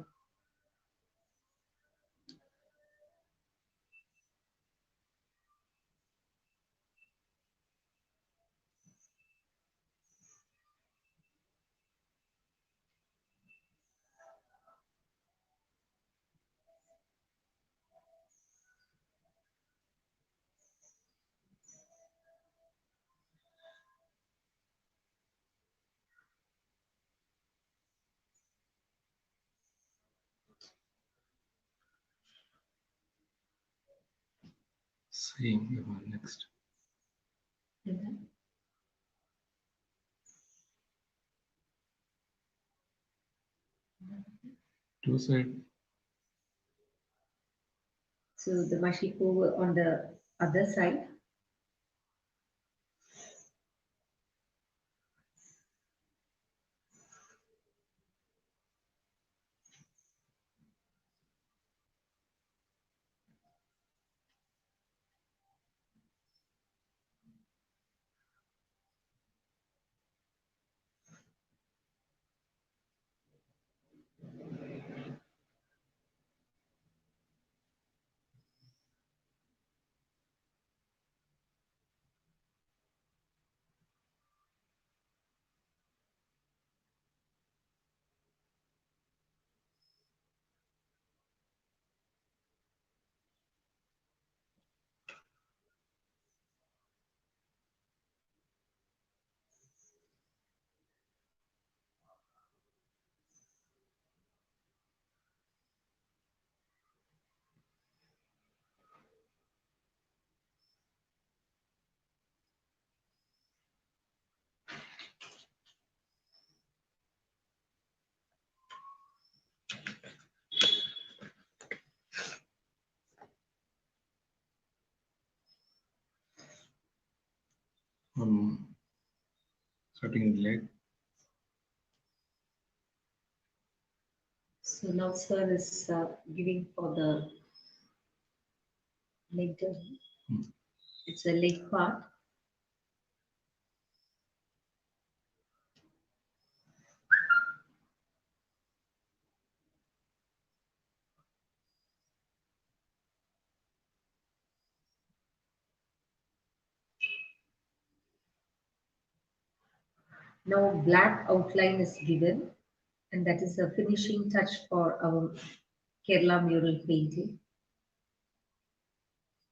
Same one next. Two side. So the mushy pool on the other side. starting with leg. So now sir is giving for the leg. It's a leg part. Now black outline is given, and that is a finishing touch for our Kerala mural painting.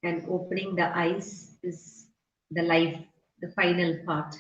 And opening the eyes is the final part.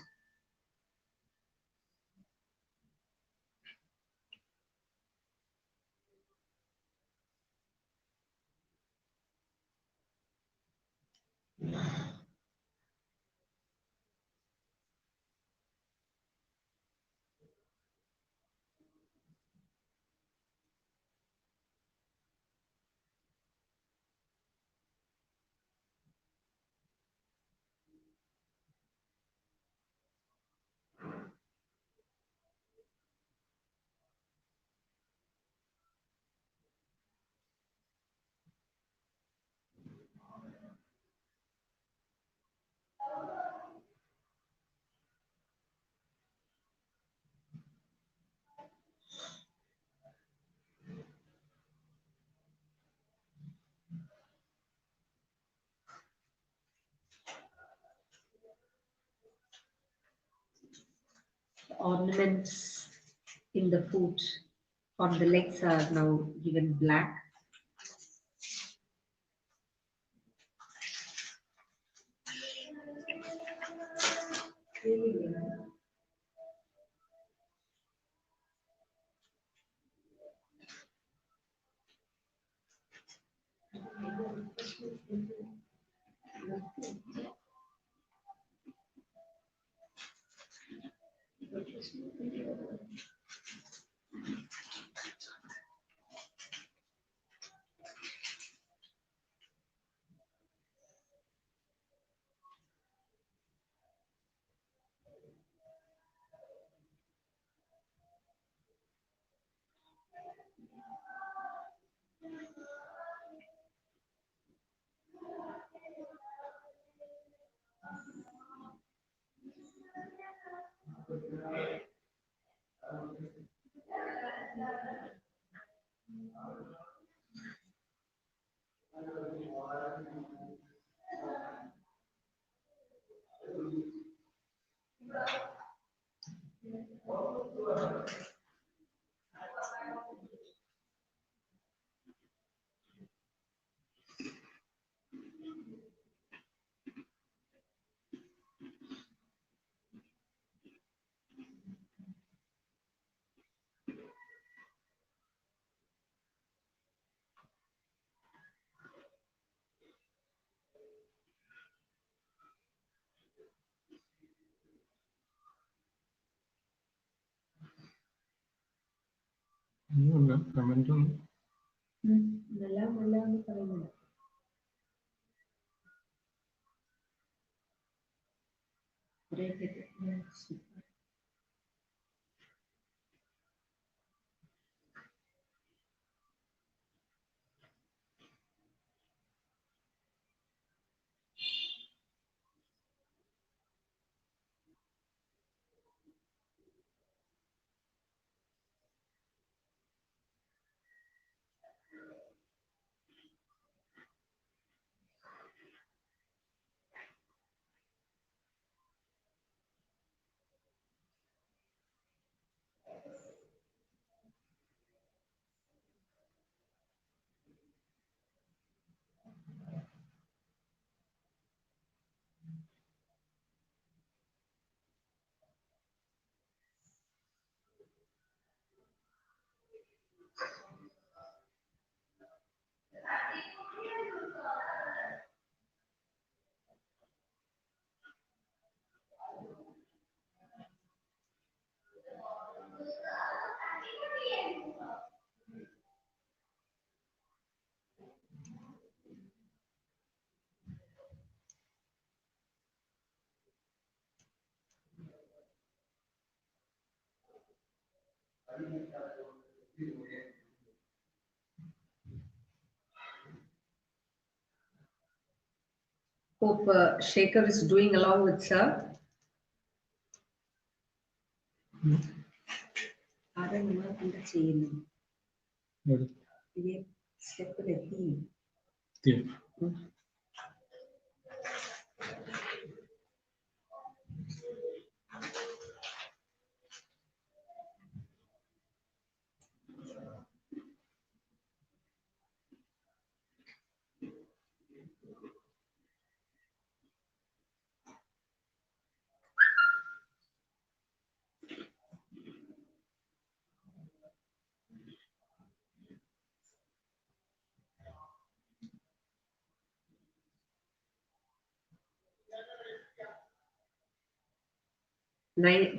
The ornaments in the foot on the legs are now given black. ഒന്നുമില്ല comment ഒന്നും. Hope Shekhar is doing along with sir. ആരാ നമ്മൾ എന്താ ചെയ്യുന്നത്? ഇതേ സ്റ്റെപ്പിലെത്തി.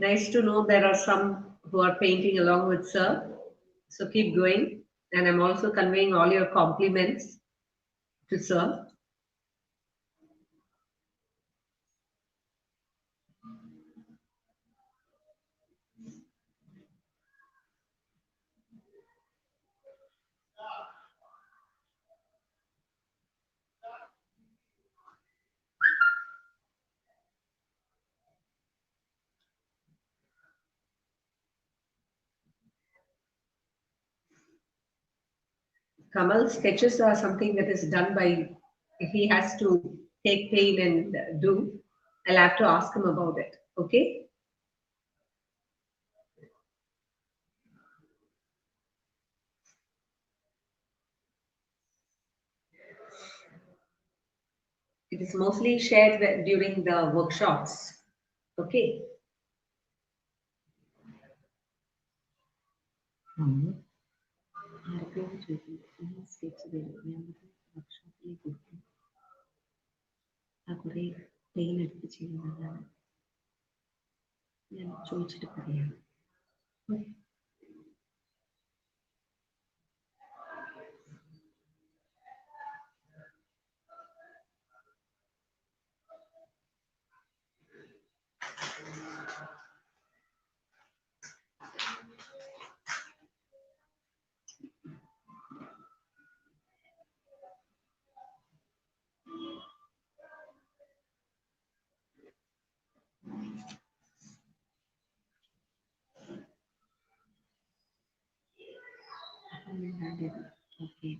Nice to know there are some who are painting along with sir. So keep going. And I'm also conveying all your compliments to sir. Kamal, sketches are something that is done by, if he has to take pain and do, I'll have to ask him about it. Okay? It is mostly shared during the workshops. Okay? കുറേ pain എടുത്ത് ചെയ്യുന്നതാണ് ഞാൻ ചോദിച്ചിട്ട് പറയാം. Okay.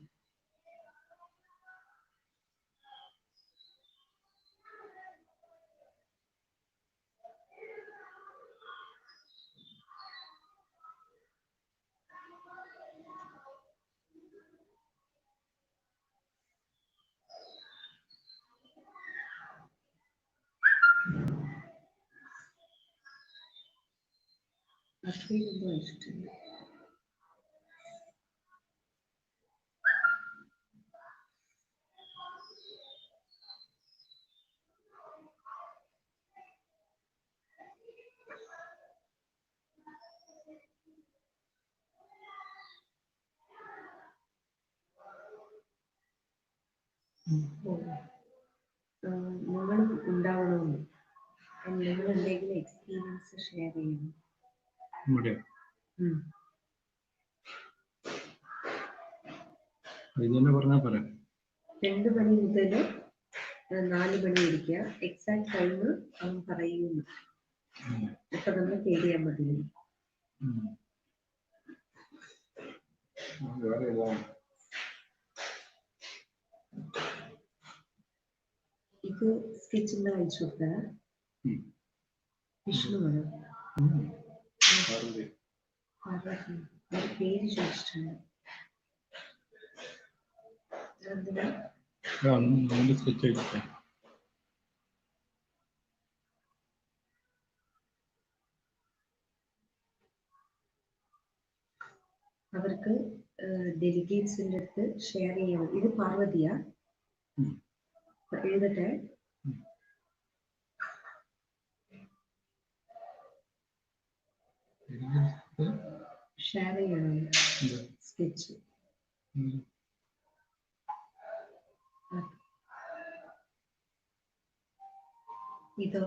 അത്രയും ഇഷ്ടമില്ല. നിങ്ങൾ ഉണ്ടാവണമെന്ന് നിങ്ങൾ എന്തെങ്കിലും എക്സ്പീരിയൻസ് ഷെയർ ചെയ്യണം. പറഞ്ഞാൽ പറയാം. 2 മണി മുതൽ 4 മണി ഇരിക്കുക. എക്സാക്ട് ടൈം അവൻ പറയുന്നു. അപ്പൊ നമ്മൾ കേറിയാൽ മതി. ഇത് സ്കെച്ചിന്റെ അയച്ചു കൊടുത്താ വിഷ്ണുവാണ്. പേര് ചോദിച്ചിട്ടുണ്ട്. അവർക്ക് ഡെലിഗേറ്റ്സിന്റെ അടുത്ത് ഷെയർ ചെയ്യണം. ഇത് പാർവതിയാ എഴുതട്ടെ. ഷെയർ ചെയ്യണം സ്കെച്ച്. ഇതോ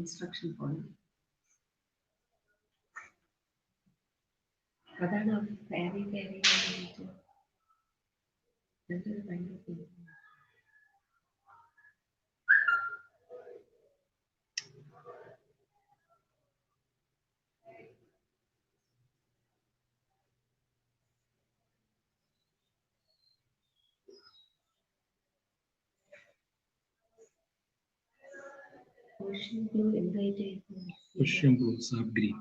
Instruction follow. അതാണ് very, very, Persian blue എന്തായിട്ടായിരുന്നു Persian blue, sap green.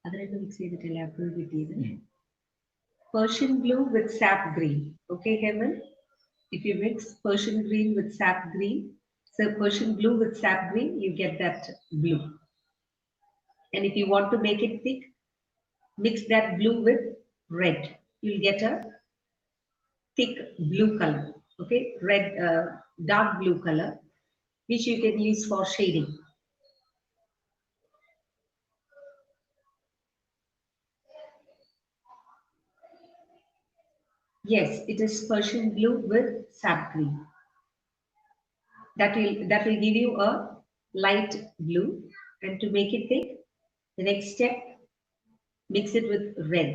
അത് രണ്ടും മിക്സ് ചെയ്തിട്ടല്ലേ അപ്പോൾ കിട്ടിയത് Persian blue with sap green. Okay, Heman? If you mix Persian green with sap green, so Persian blue with sap green, you get that blue. And if you want to make it thick, mix that blue with red. You'll get a thick blue color. Okay, red, dark blue color, which you can use for shading. Yes, it is Persian blue with sap green. That will give you a light blue. And to make it thick, the next step, mix it with red.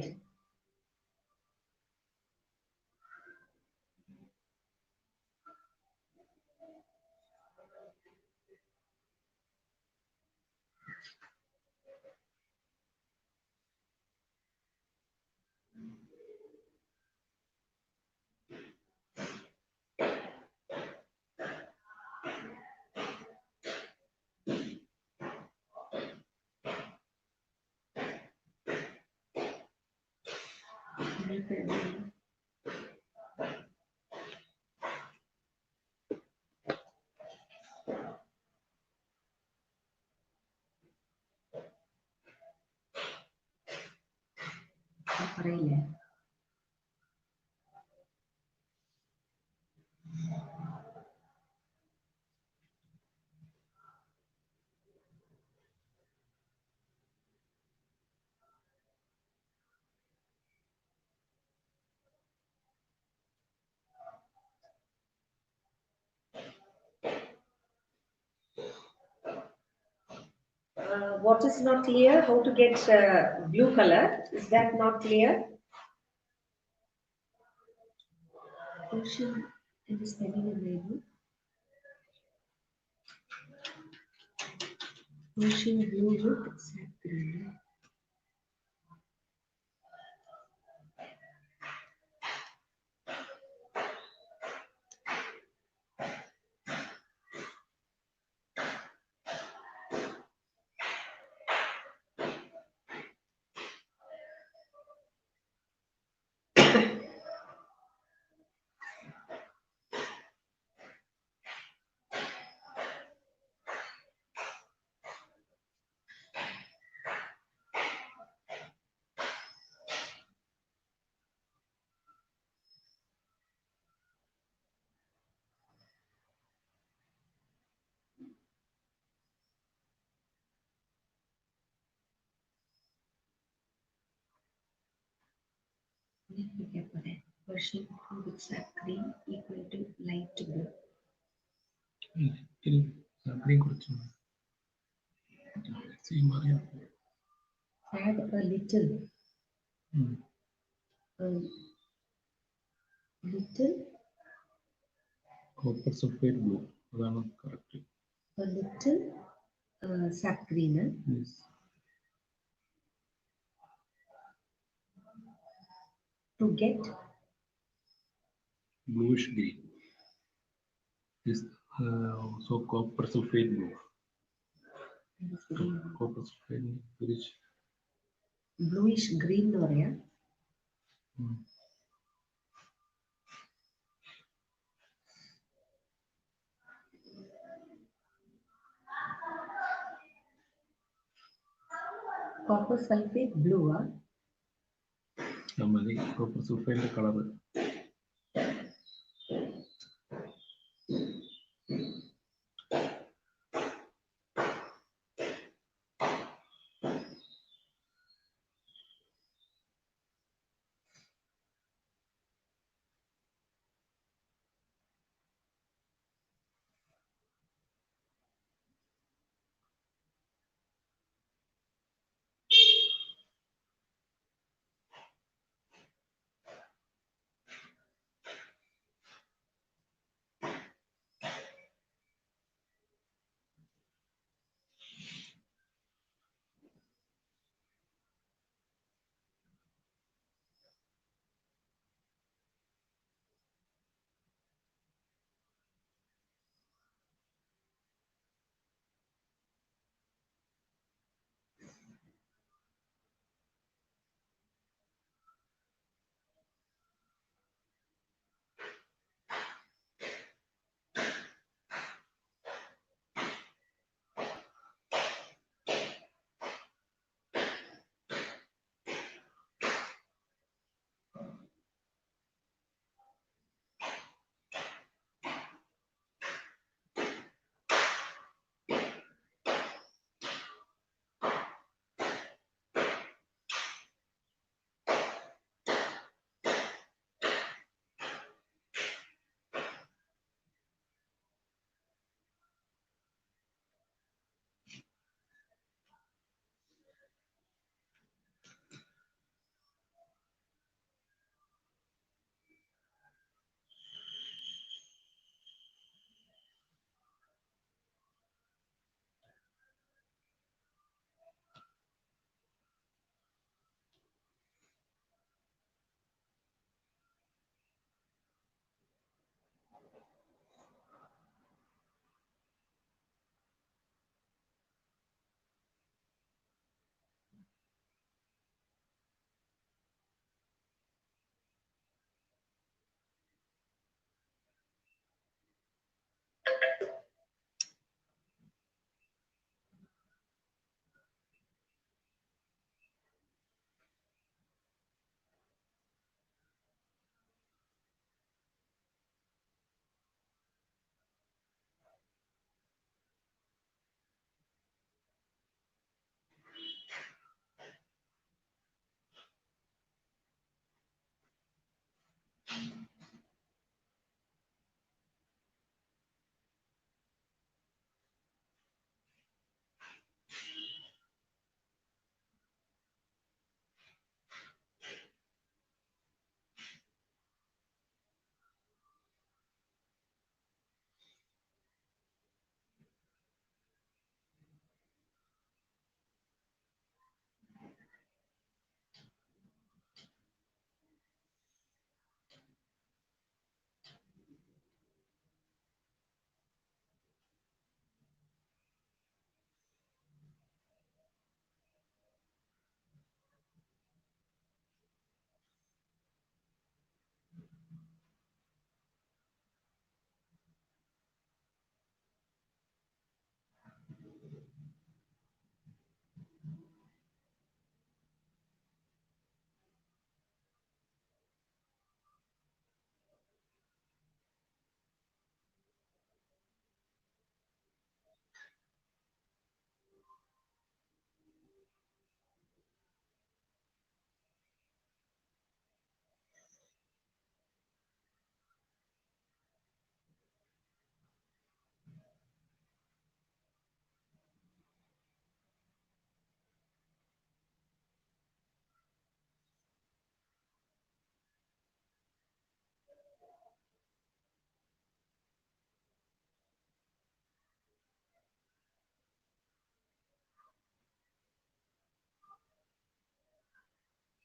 what is not clear? How to get blue color? Is that not clear? Ocean in the spelling available. Ocean blue with sap green. Let me get for that. Ocean blue with sap green equal to light blue. അത്രയും കുറച്ച് same അറിയാം. Add a little. Little. Copper sulphate blue, അതാണ് correct. A little sap green. Yes. To get Bluish green. This so copper sulfate blue. Copper sulfate which bluish green എന്ന് പറയാം. Copper sulfate blue മതി. Copper സൾഫേറ്റിന്റെ colour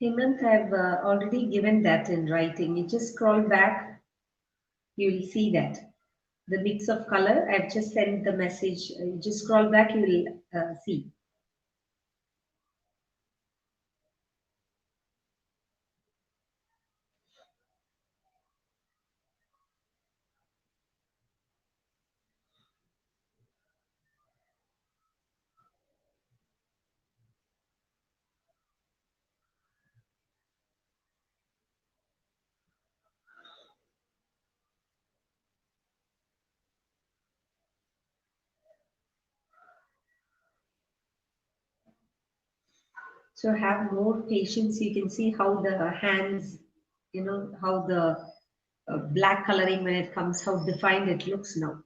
Hemant, I've already given that in writing. You just scroll back, you will see that. The mix of color, I've just sent the message. You just scroll back, you will see. So have more patience. You can see how the hands, how the black coloring when it comes, how defined it looks now.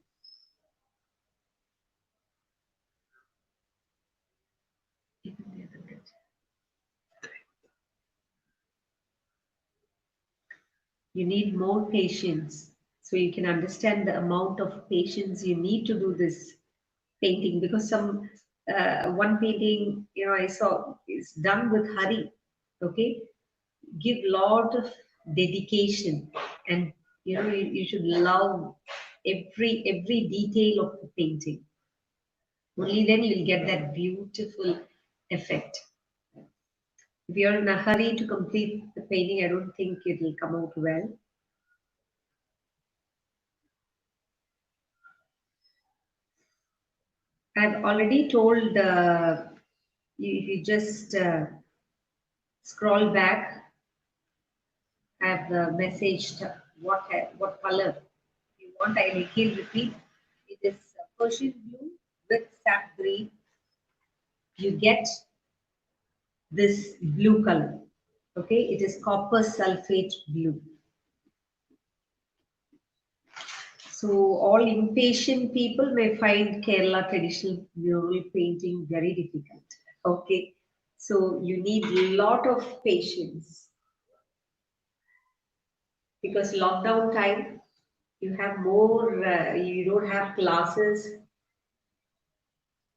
You need more patience. So you can understand the amount of patience you need to do this painting, because some one painting I saw is done with hurry. Okay, give lot of dedication, and you should love every detail of the painting. Only then you'll get that beautiful effect. If you're in a hurry to complete the painting, I don't think it will come out well. I've already told you just scroll back. I've messaged what color you want. I again repeat. It is Persian blue with sap green. You get this blue color. Okay, it is copper sulfate blue. So all impatient people may find Kerala traditional mural painting very difficult. Okay, so you need a lot of patience, because lockdown time you have more. You don't have classes,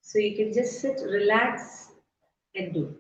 so you can just sit, relax, and do.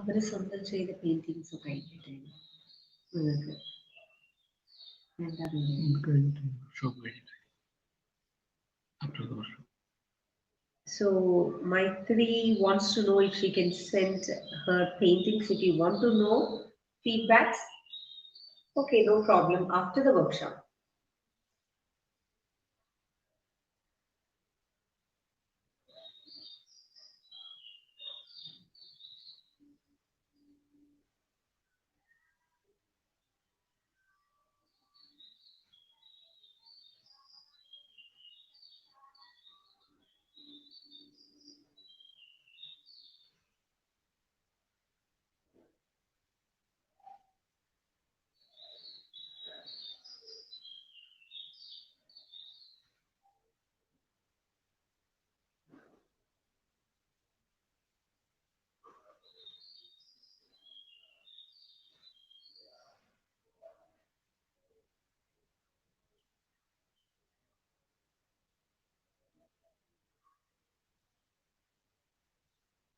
അവര് സ്വന്തം ചെയ്ത paintings ഒക്കെ ആയിക്കട്ടെ നിങ്ങൾക്ക് എന്താ shop കഴിഞ്ഞിട്ട് after the workshop. So Maitri wants to know if she can send her paintings. If you want to know feedbacks, okay, no problem. After the workshop.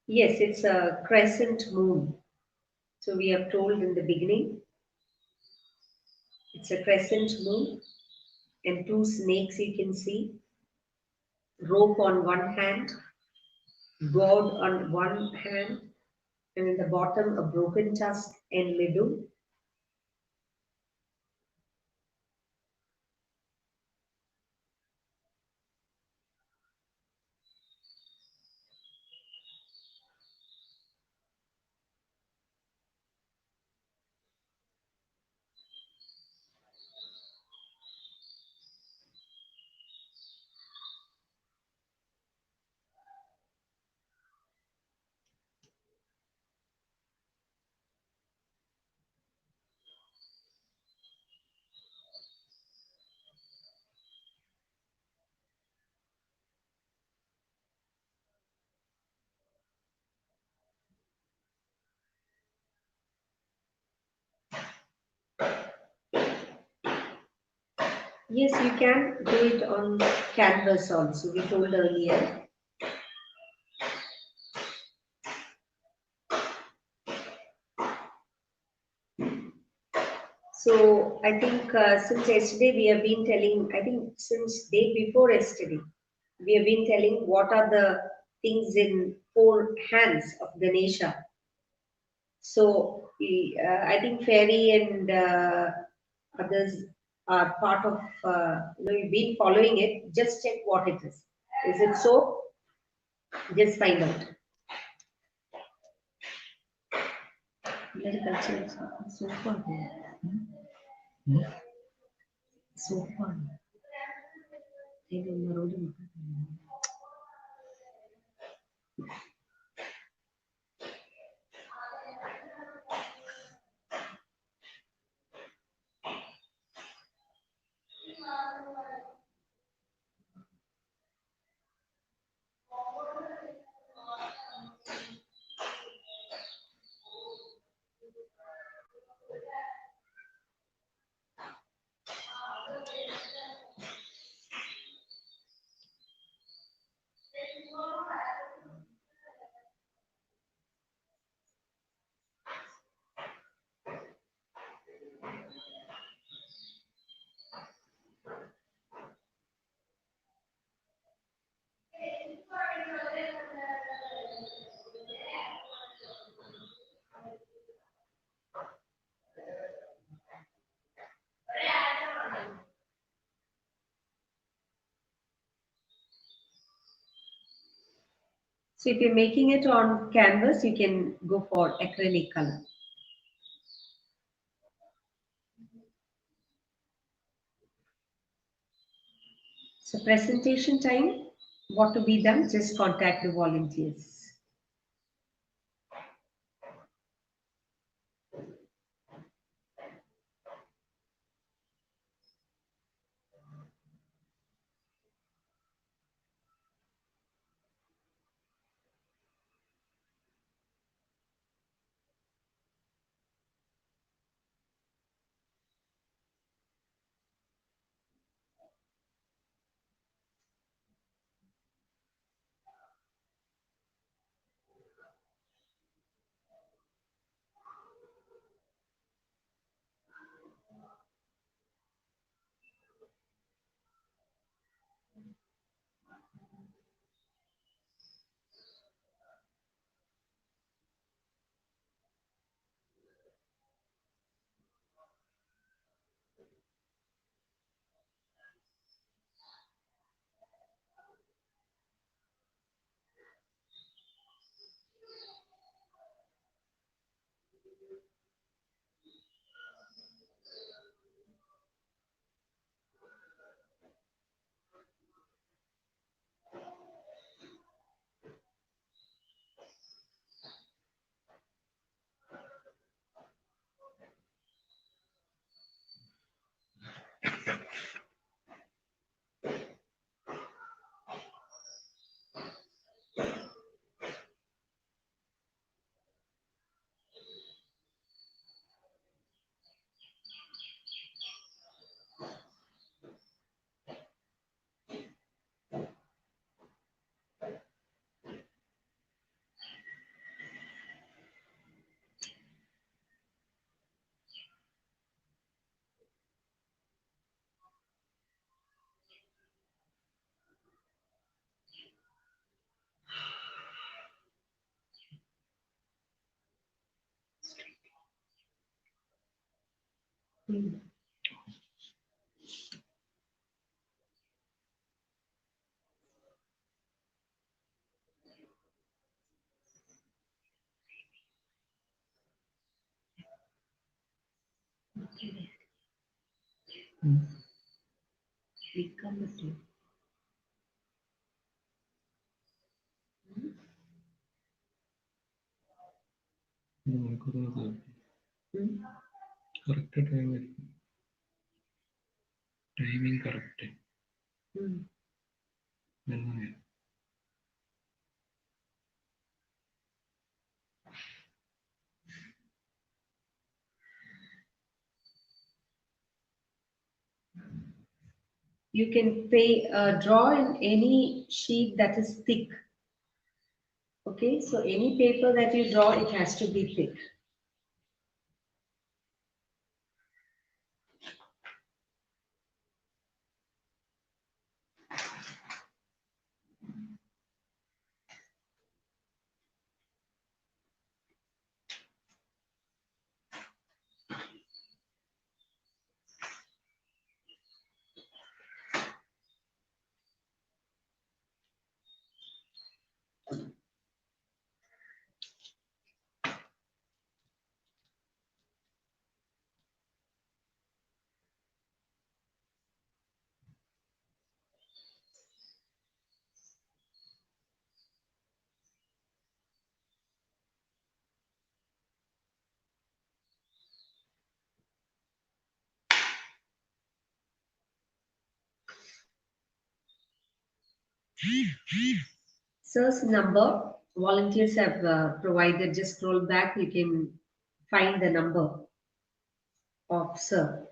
Yes, it's a crescent moon. So we have told in the beginning, it's a crescent moon and two snakes you can see, rope on one hand, gourd on one hand, and in the bottom a broken tusk and middle. Yes, you can do it on canvas also. We told earlier. So I think since yesterday we have been telling, I think since day before yesterday, we have been telling what are the things in four hands of Ganesha. So I think fairy and others are part of, you've been following it. Just check what it is. Is it so? Just find out. Very cultural. So far. So far. So if you're making it on canvas, you can go for acrylic color. So presentation time, what to be done, just contact the volunteers. Mm. Okay. Become a team. നമുക്കൊരു Mm. Correct timing correct Mm. എങ്ങനെ You can draw in any sheet that is thick. Okay, so any paper that you draw, it has to be thick. Sir's number, volunteers have provided. Just scroll back, you can find the number of Sir.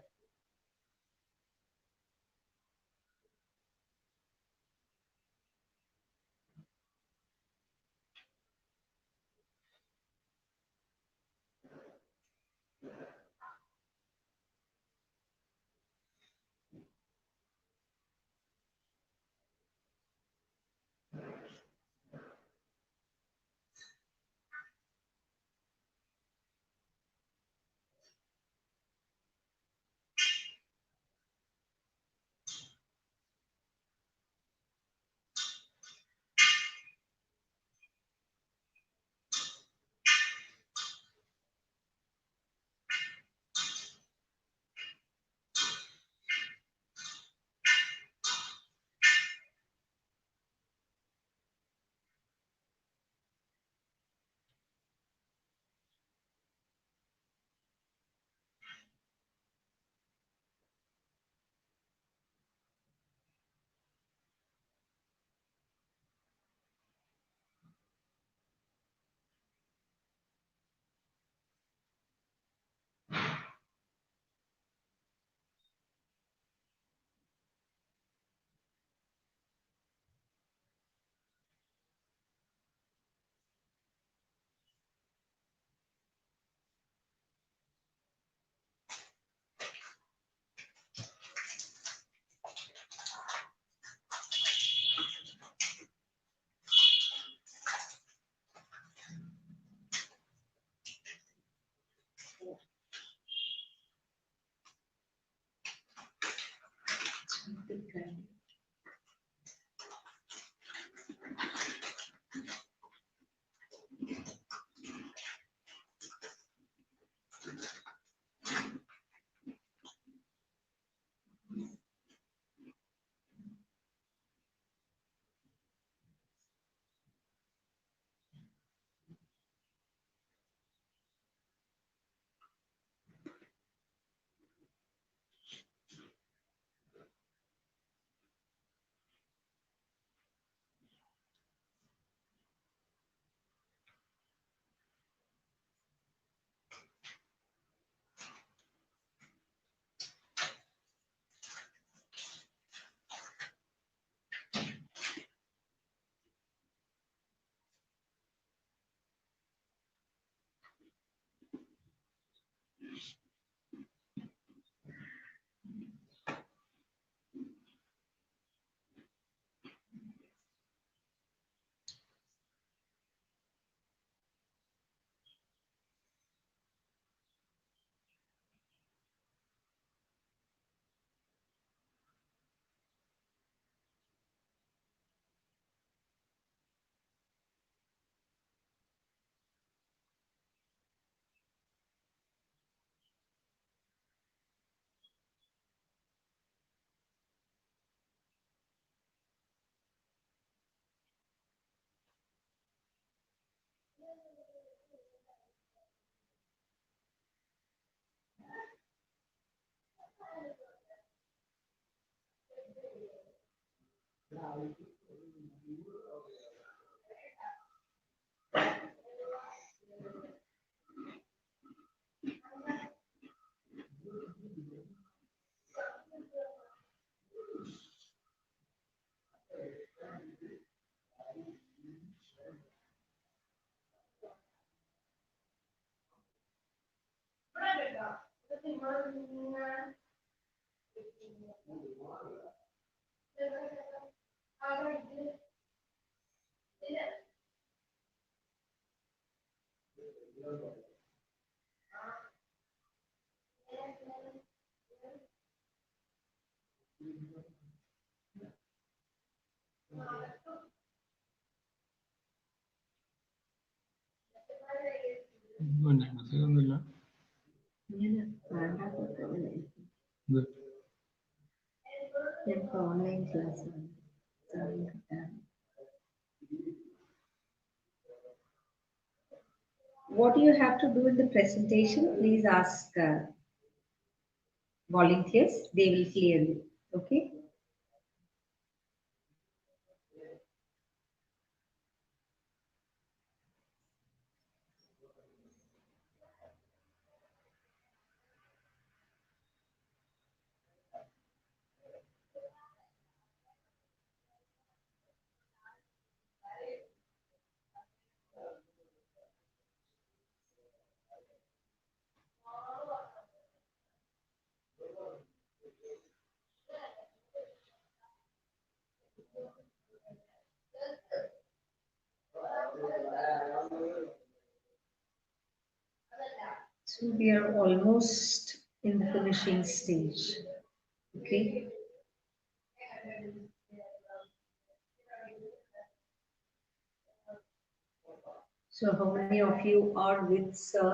മെസ്സേജൊന്നുമില്ല. ഇങ്ങനെ വേണ്ടാത്തതല്ലേ ഇത് ഞങ്ങൾക്ക് online class സമയം കിട്ടാൻ. What you have to do in the presentation, please ask volunteers. They will clear you. Okay. So we are almost in the finishing stage. Okay. So how many of you are with Sir?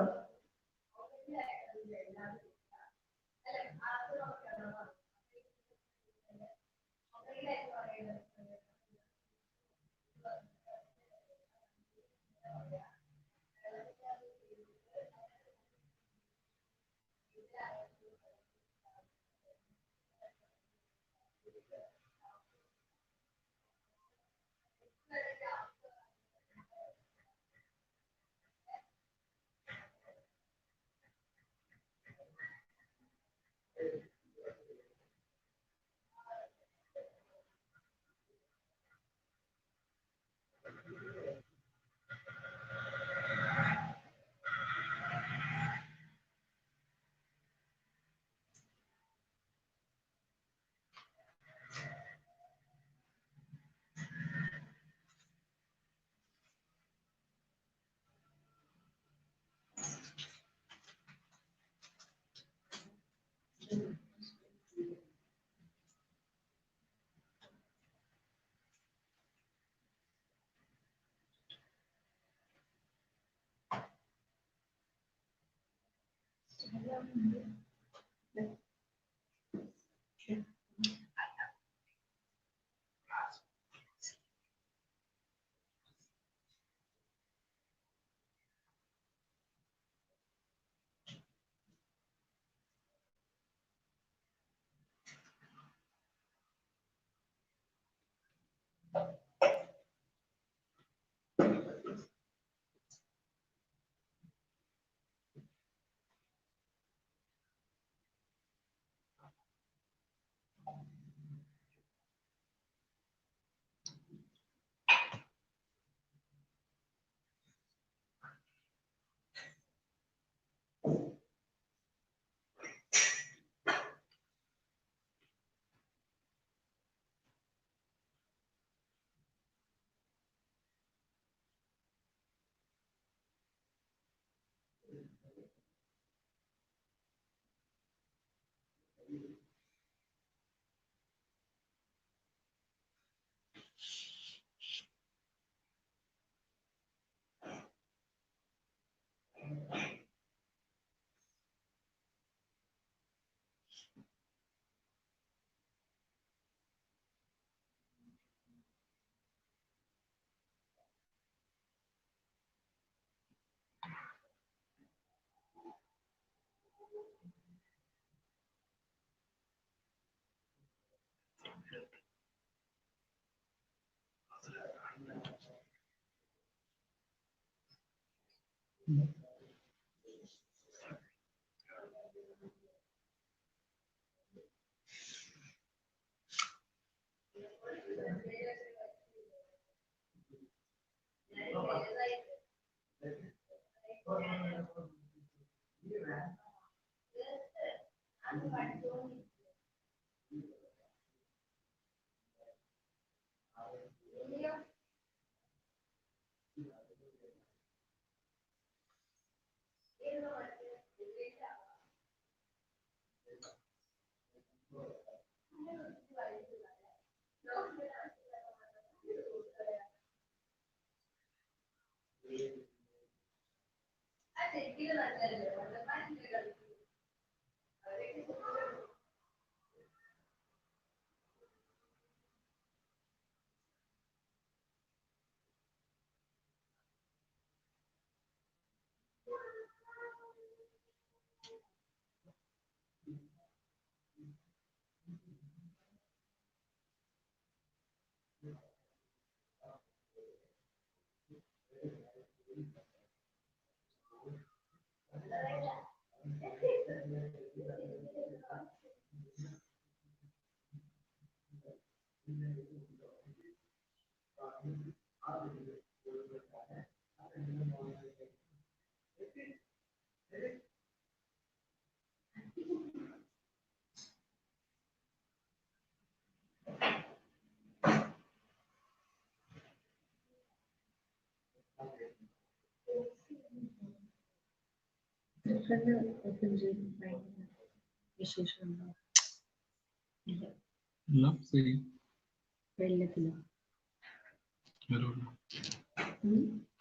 എല്ലാം same.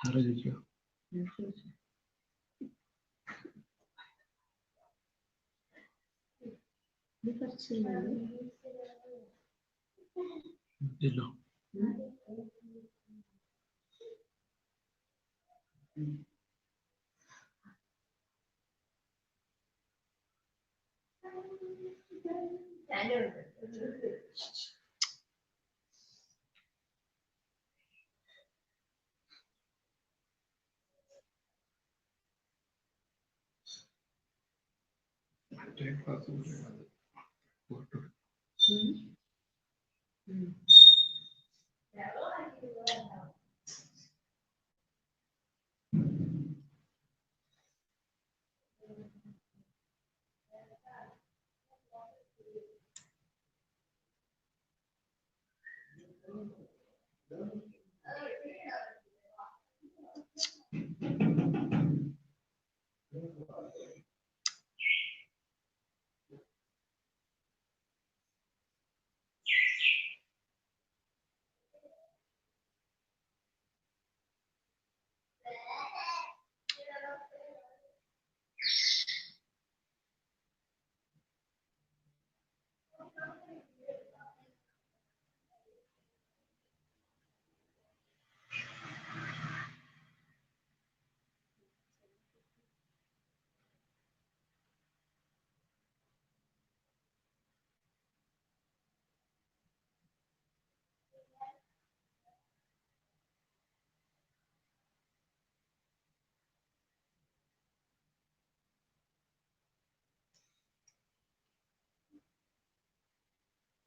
ആരോ ചോദിച്ചോ? ഇല്ലോ. മറ്റേ class കൂടെ photo.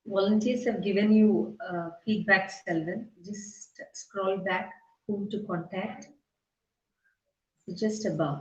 Volunteers have given you feedback, Selvan. Just scroll back, whom to contact. So just above.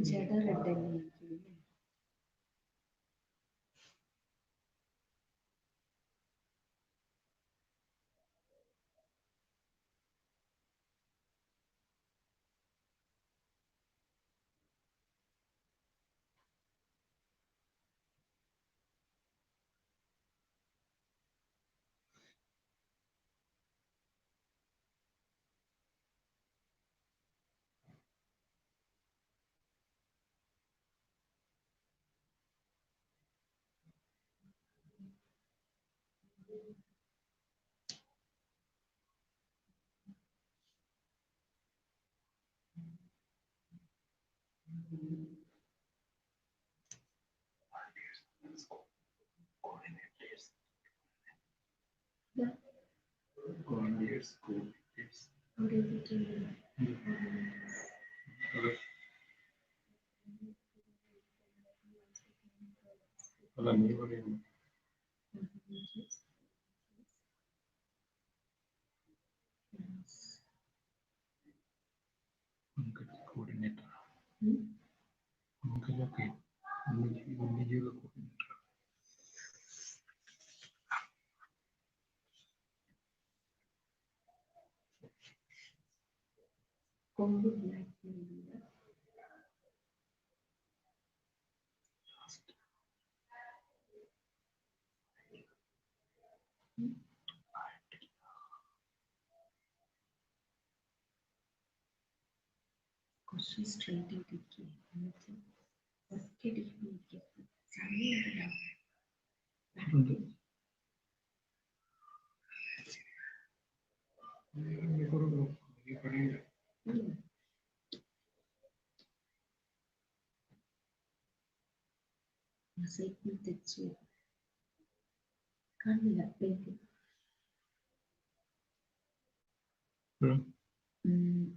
Jada red. Coordinator. Okay. Combo black. Question straight into the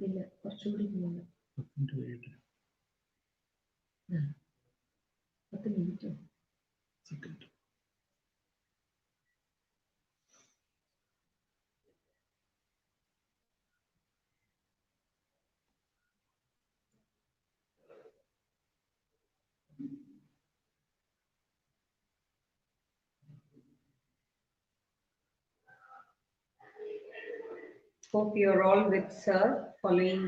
ഇല്ല കുറച്ചുകൂടി മൂന്ന് 10 മിനിറ്റോ second. Hope you're all with sir, following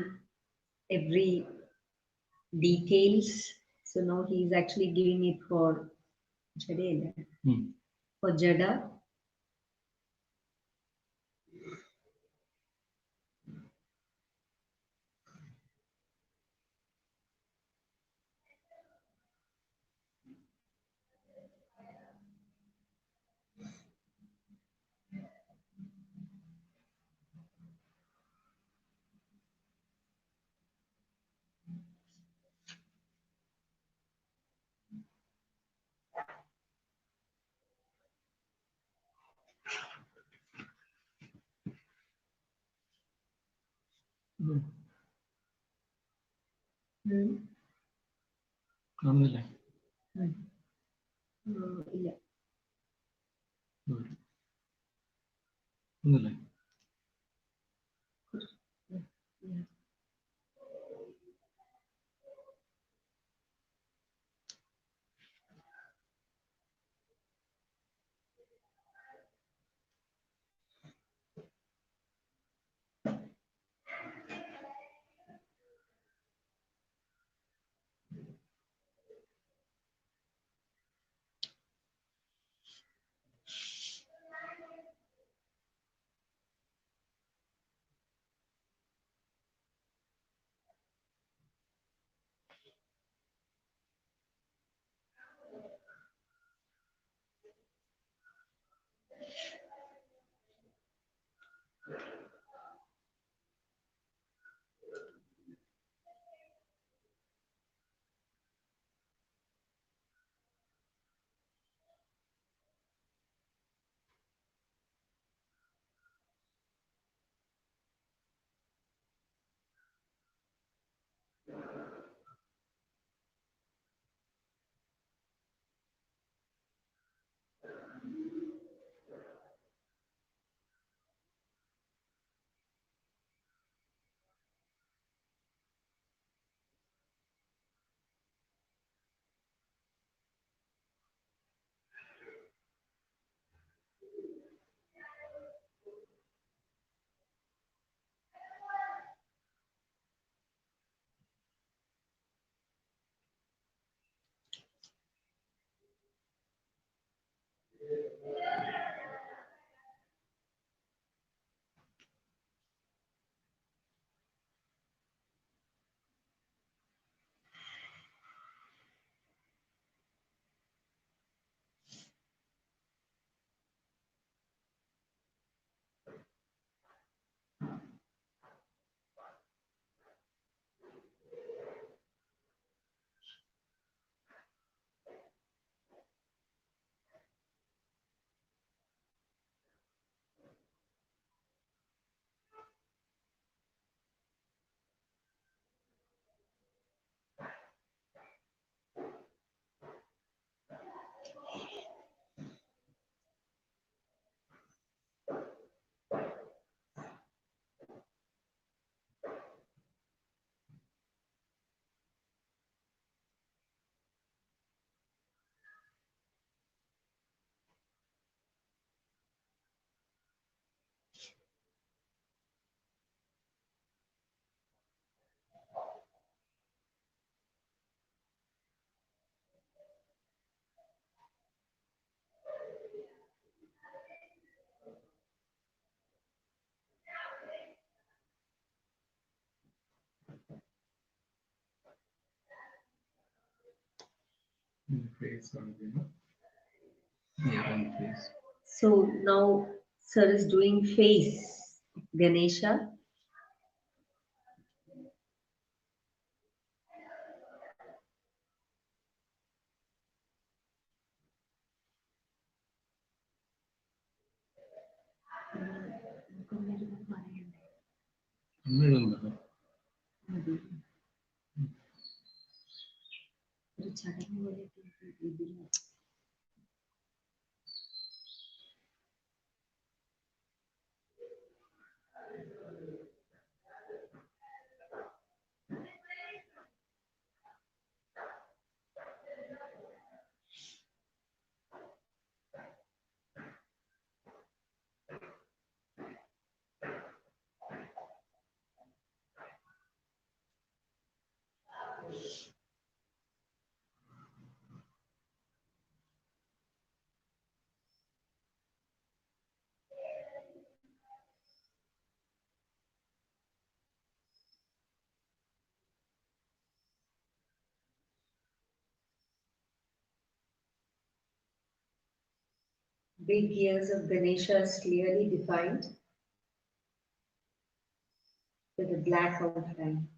every details. So now he's actually giving it for Jada. For Jada. കാണുന്നില്ലേ? ഇല്ല ഒന്നുമില്ലേ? face on yeah, face. So now sir is doing face, Ganesha. Big ears of Ganesha is clearly defined with a black outline.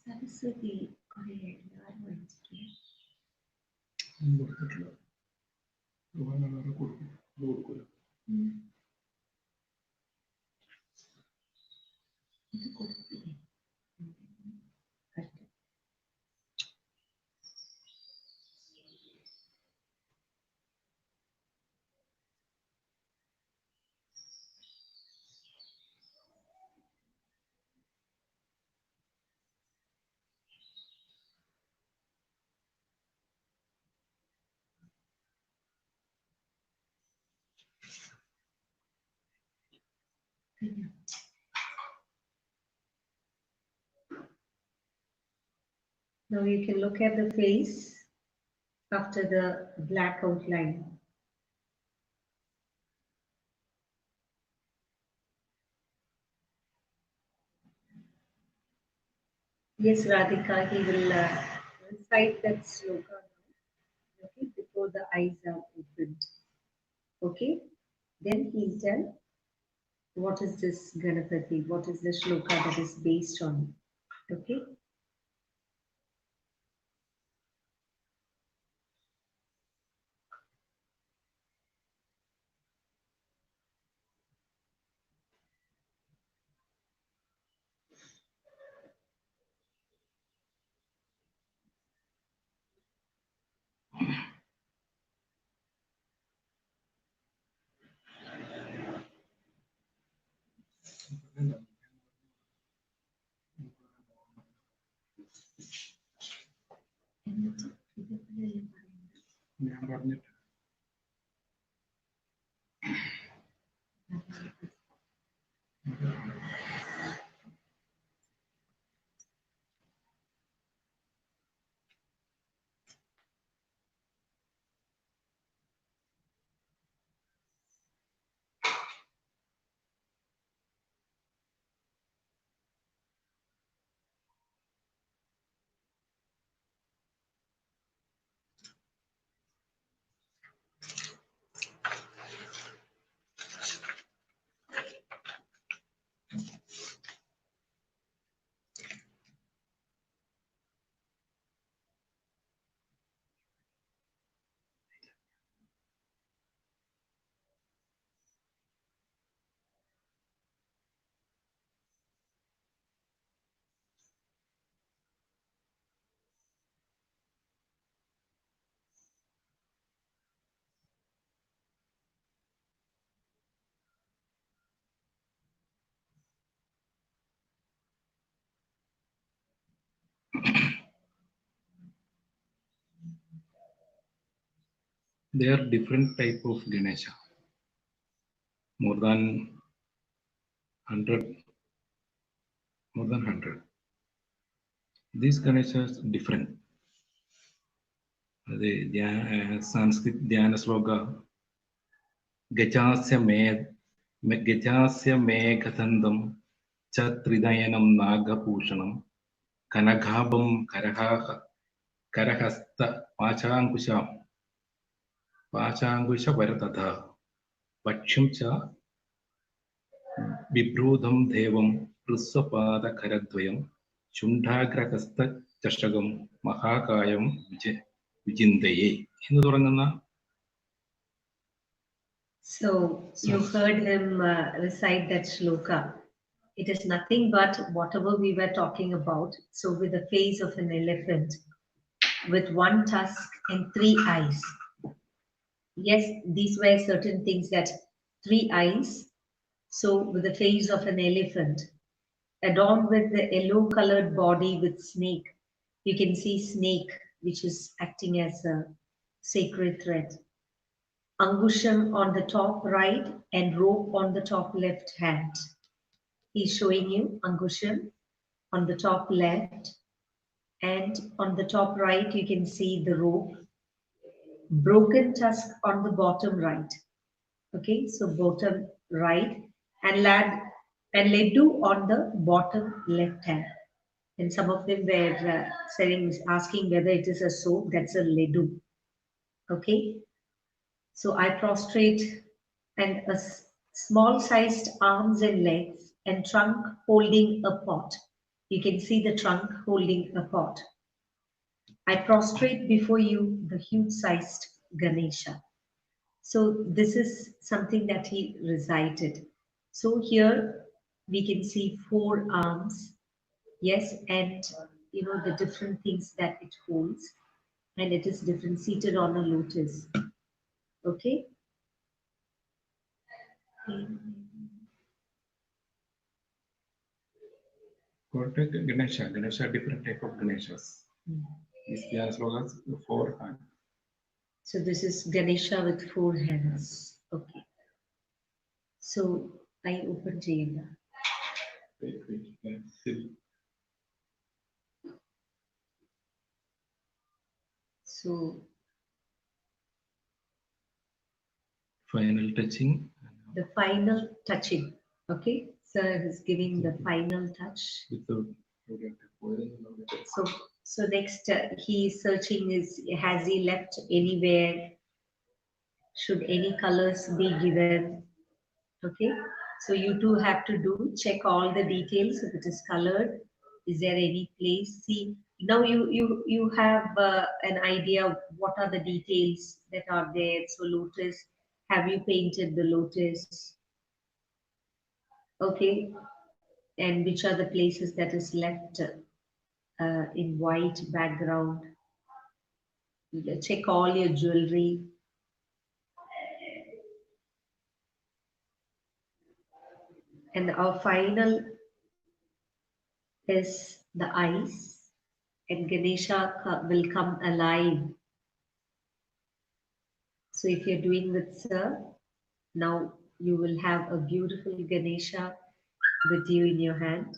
Saraswati, കൊടുത്തിട്ടില്ല കൊടുക്കും കൊടുക്കൂല Now you can look at the face after the black outline. Yes, Radhika, he will recite that sloka now, okay, before the eyes are opened. Okay, then he'll tell what is this Ganapati, what is the shloka that is based on. Okay. There are different type of Ganesha. More than 100. More than 100. These Ganeshas different. The Sanskrit Dhyana Sloka. Gajasya Meghatandam Chatridayanam Nagapushanam Kanaghabam Karahasta Pachangusha Varatata Vakshimcha Vibrodham Devam Priswapada Karadvayam Shundagrakasta Chashagam Mahakayam Vijindaye. So you heard him recite that shloka. It is nothing but whatever we were talking about. So with the face of an elephant, with one tusk and three eyes. Yes, these were certain things that three eyes. So with the face of an elephant, adorned with the yellow colored body with snake. You can see snake, which is acting as a sacred thread. Angusham on the top right and rope on the top left hand. He's showing you Angusham on the top left, and on the top right you can see the rope. Broken tusk on the bottom right. Okay, so bottom right, and leddu on the bottom left hand. And some of them were asking whether it is a soap. That's a leddu. Okay, so I prostrate, and small sized arms and legs and trunk holding a pot. You can see the trunk holding a pot. I prostrate before you the huge sized Ganesha. So this is something that he recited. So here we can see four arms, yes, and the different things that it holds, and it is different seated on a lotus. Okay. Ganesha, different type of Ganeshas. These Dhyana slokas, 4 hands. So this is Ganesha with 4 hands. Okay. So I open Jayana. So final touching. The final touching. Okay. Sir is giving the final touch. So next he is searching has he left anywhere? Should any colors be given? Okay, so you two have to check all the details. If it is colored, is there any place? See, now you have an idea of what are the details that are there. So lotus, have you painted the lotus? Okay, and which are the places that is left in white background? Check all your jewelry. And our final is the eyes, and Ganesha will come alive. So if you're doing with Sir, now you will have a beautiful Ganesha with you in your hand.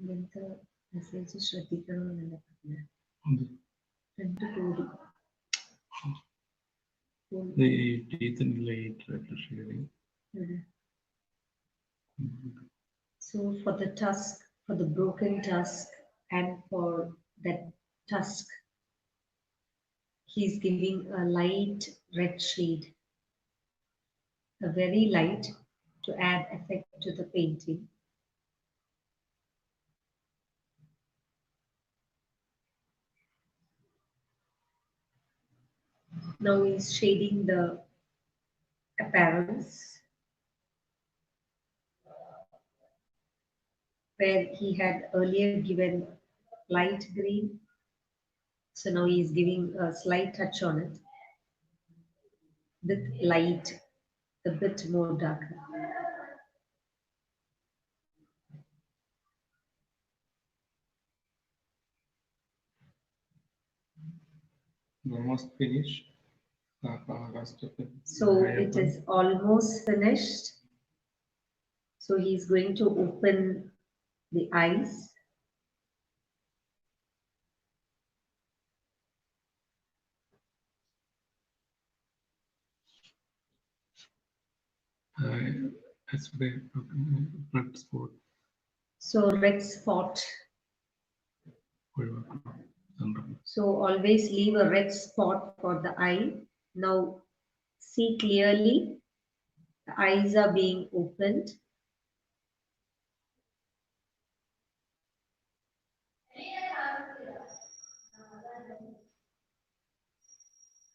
ഇങ്ങനത്തെ message ശ്രദ്ധിക്കണമെന്നല്ല പറഞ്ഞത്. രണ്ട് കോടി The teeth and light red shading. So for the tusk, for the broken tusk, and for that tusk, he's giving a light red shade, a very light, to add effect to the painting. Now he's shading the apparels where he had earlier given light green. So now he is giving a slight touch on it with light, a bit more darker. Almost finished. So it is almost finished. So he's going to open the eyes. Red spot. So red spot. So always leave a red spot for the eye. Now see clearly, the eyes are being opened.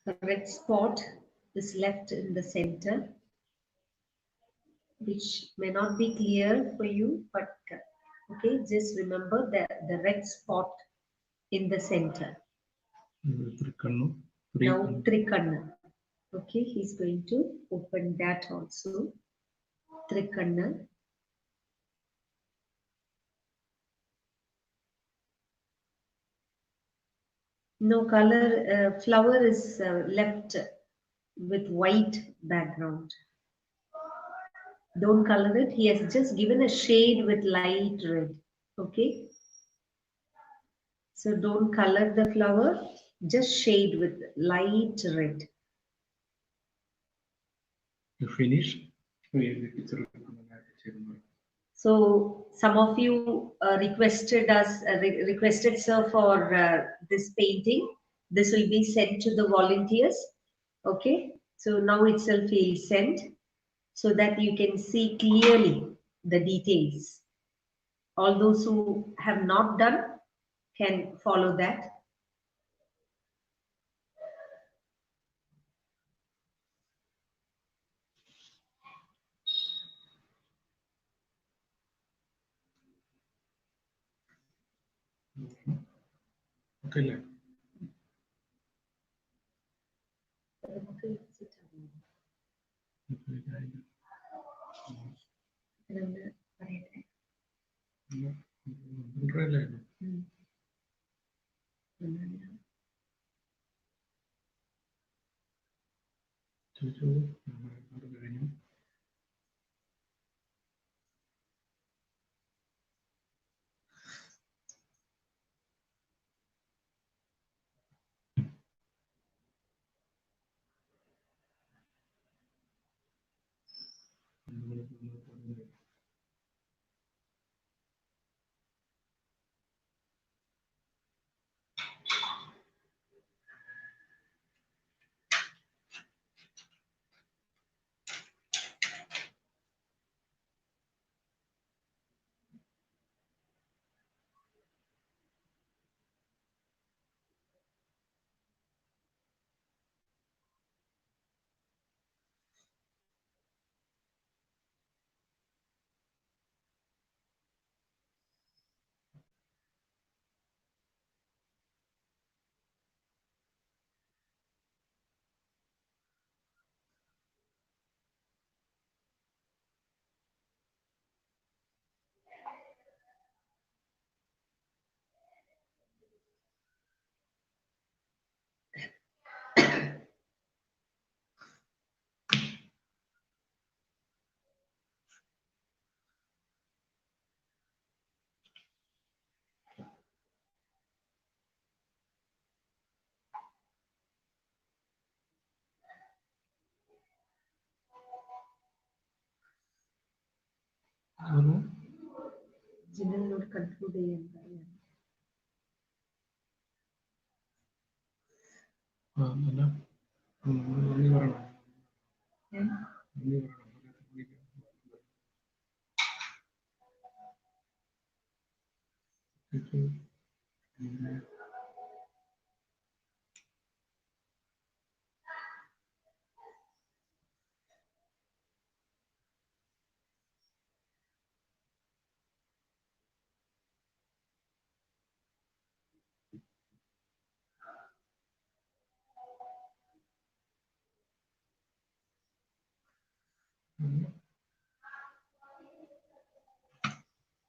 A red spot is left in the center, which may not be clear for you, but okay, just remember the red spot in the center. Now Trikanna. Okay, he's going to open that also. Trikanna. No color, flower is left with white background. Don't color it. He has just given a shade with light red. Okay. So don't color the flower, just shade with light red. You finish? So some of you requested us, requested sir for this painting. This will be sent to the volunteers. Okay. So now itself he will send so that you can see clearly the details. All those who have not done can follow that. Okay. ജിനലിനോട് conclude ചെയ്യാൻ പറയാം.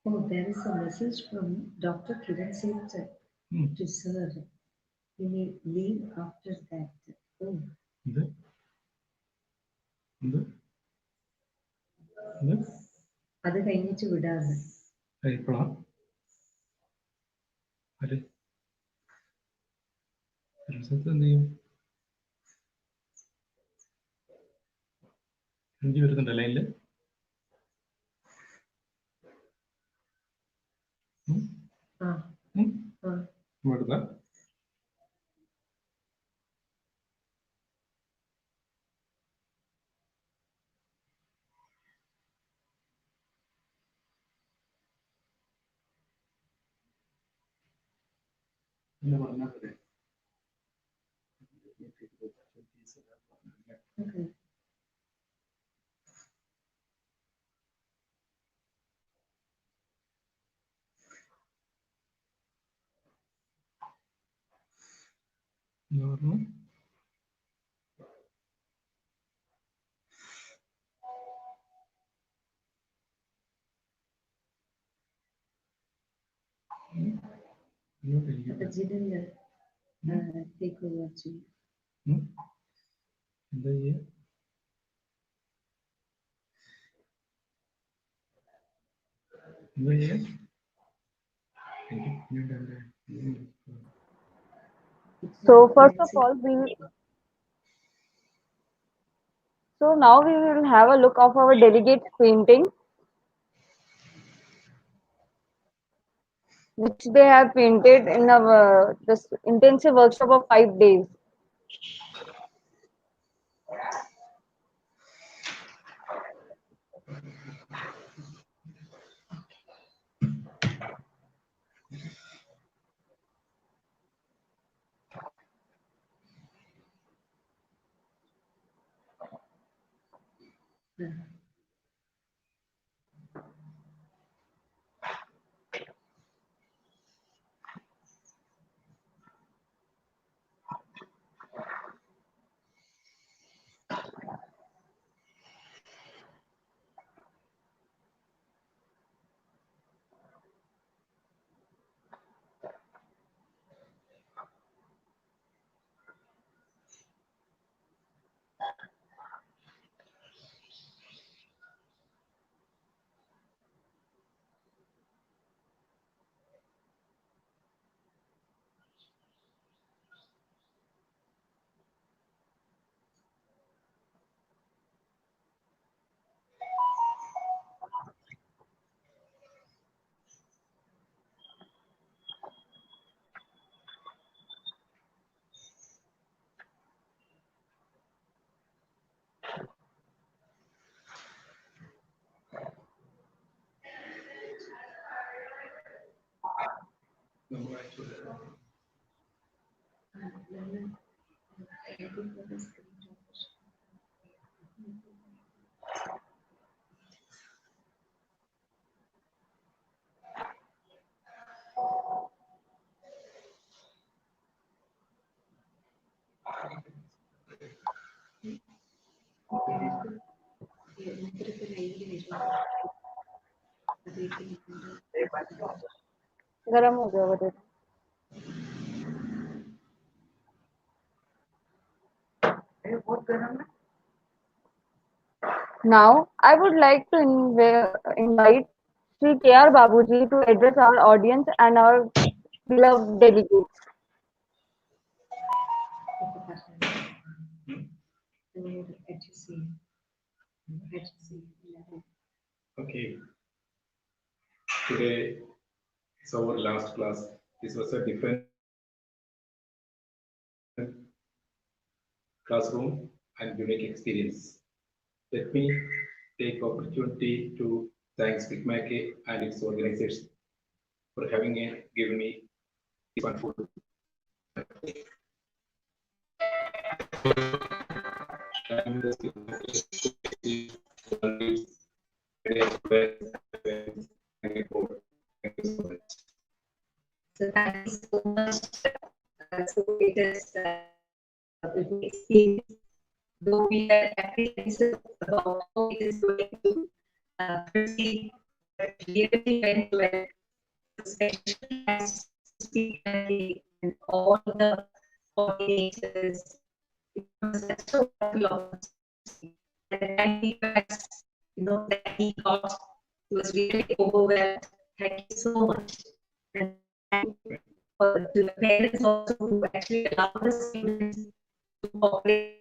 Oh, there is a message from Dr. Kiran Seth to Sir. You may leave after that. Oh. അത് കഴിഞ്ഞിട്ട് വിടാന്ന്. വരുന്നുണ്ട് ലൈനില്. ഇവിടുന്ന് പറഞ്ഞാൽ ജിനല് take over ചെയ്യും. എന്താ ചെയ്യാ? So first of all, now we will have a look of our delegates painting, which they have painted in this intensive workshop of 5 days. നമ്മൾ actually गरम हो गया वो देखो। Now, I would like to invite Sri K.R. Babuji to address our audience and our beloved delegates. okay. Today is our last class. This was a different classroom and unique experience. Let me take opportunity to thank SPIC MACAY and its organizers for having given me this wonderful and the SPIC MACAY volunteers, media students, and thank you so much. So thank you so much. So it is a good experience. Though we are apprehensive about how it is going to proceed, but really went well. Especially as speaker and all the coordinators. It was such a wonderful opportunity. At the time he was, that he got, he was really overwhelmed. Thank you so much. And thank you to the parents also who actually allow the students to cooperate.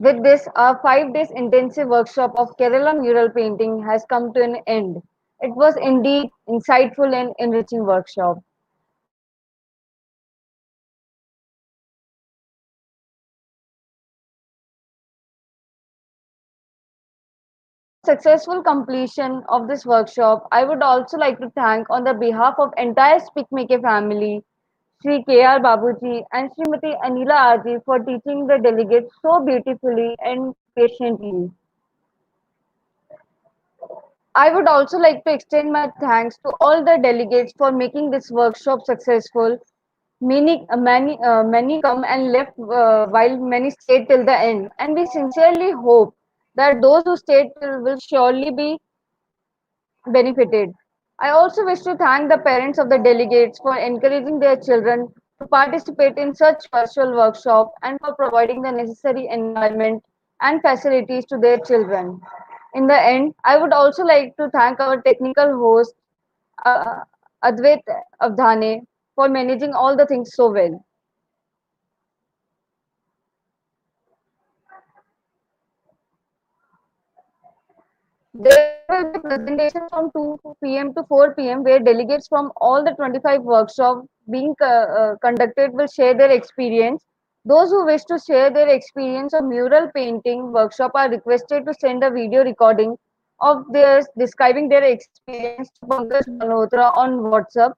With this, our 5 days intensive workshop of Kerala mural painting has come to an end. It was indeed insightful and enriching workshop. For successful completion of this workshop, I would also like to thank on the behalf of entire SPIC MACAY family, Sri K.R. Babuji and Srimati Anila Aji for teaching the delegates so beautifully and patiently. I would also like to extend my thanks to all the delegates for making this workshop successful. Many come and left while many stayed till the end, and we sincerely hope that those who stayed till will surely be benefited. I also wish to thank the parents of the delegates for encouraging their children to participate in such virtual workshop and for providing the necessary environment and facilities to their children. In the end, I would also like to thank our technical host, uh, Advait Avdhane, for managing all the things so well. There will be presentations from 2 p.m. to 4 p.m. where delegates from all the 25 workshops being conducted will share their experience. Those who wish to share their experience of mural painting workshop are requested to send a video recording of theirs describing their experience to Pankaj Malhotra on WhatsApp.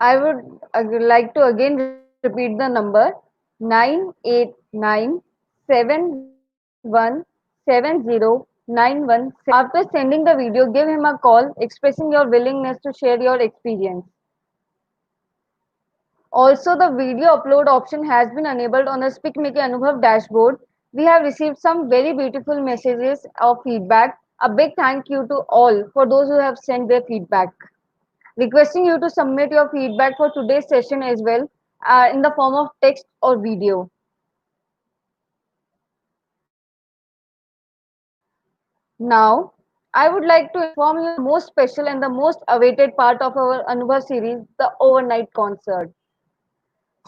I would like to again repeat the number 989717091. After sending the video, give him a call expressing your willingness to share your experience. Also, the video upload option has been enabled on the SPIC MACAY Anubhav dashboard. We have received some very beautiful messages of feedback. A big thank you to all for those who have sent their feedback. Requesting you to submit your feedback for today's session as well in the form of text or video. Now, I would like to inform you the most special and the most awaited part of our Anubhav series, the overnight concert.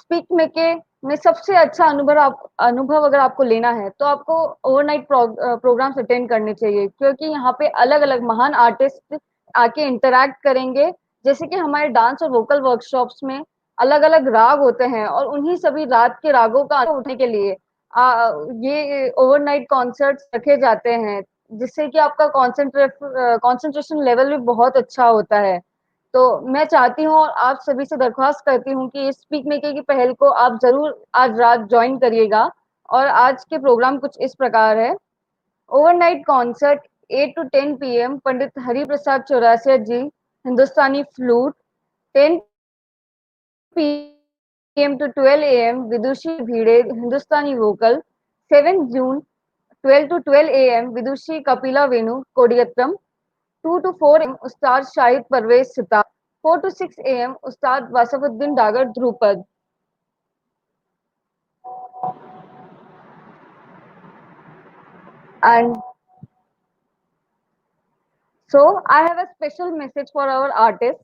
SPIC MACAY में सबसे अच्छा अनुभव अगर आपको लेना है तो आपको ओवरनाइट प्रोग्राम्स अटेंड करने चाहिए क्योंकि यहाँ पे अलग अलग महान आर्टिस्ट आके इंटरैक्ट करेंगे जैसे कि हमारे डांस और वोकल वर्कशॉप्स में अलग अलग राग होते हैं और उन्हीं सभी राग के रागों का आनंद उठने के लिए ये ओवरनाइट कॉन्सर्ट्स रखे जाते हैं जिससे कि आपका कॉन्सेंट्रेशन लेवल भी बहुत अच्छा होता है तो मैं चाहती हूँ और आप सभी से दरख्वास्त करती हूँ कि इस स्पीक मेके की पहल को आप जरूर आज रात ज्वाइन करिएगा और आज के प्रोग्राम कुछ इस प्रकार है overnight concert 8 to 10 PM Pandit Hari Prasad Chaurasia ji Hindustani flute 10 PM to 12 AM Vidushi Bhide Hindustani vocal 7 June 12 to 12 AM Vidushi Kapila Venu Koodiyattam 2 to 4 AM Ustad Shahid Parvez sitar 4 to 6 AM Ustad वासफुद्दीन Dagar Dhrupad and so I have a special message for our artist.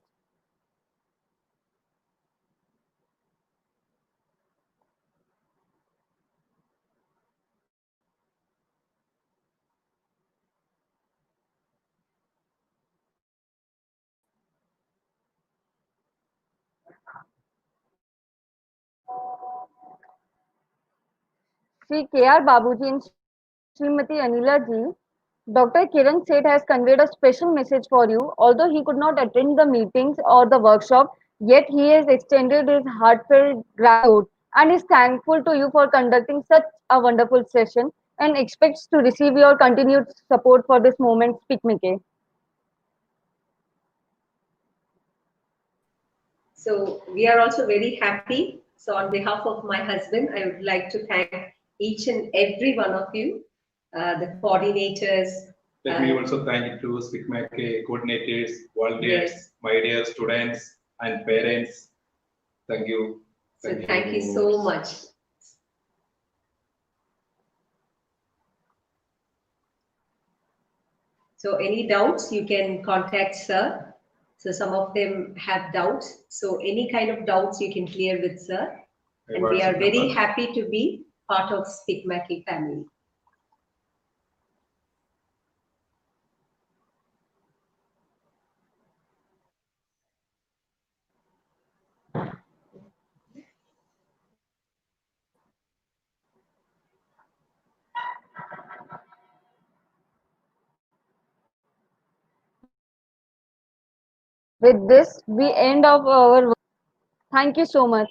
Sri K.R. Babuji and Srimati Anila ji, Dr. Kiran Seth has conveyed a special message for you. Although he could not attend the meetings or the workshop, yet he has extended his heartfelt gratitude and is thankful to you for conducting such a wonderful session and expects to receive your continued support for this moment. Speak Mike. So we are also very happy. So on behalf of my husband, I would like to thank each and every one of you, the coordinators. Let me also thank to SPIC MACAY coordinators, volunteers, Yes. my dear students and parents. Thank you. So thank you so much. So any doubts, you can contact sir. So some of them have doubts. So any kind of doubts you can clear with sir. And we are very happy to be part of SPIC MACAY family. With this, we end of our work. Thank you so much.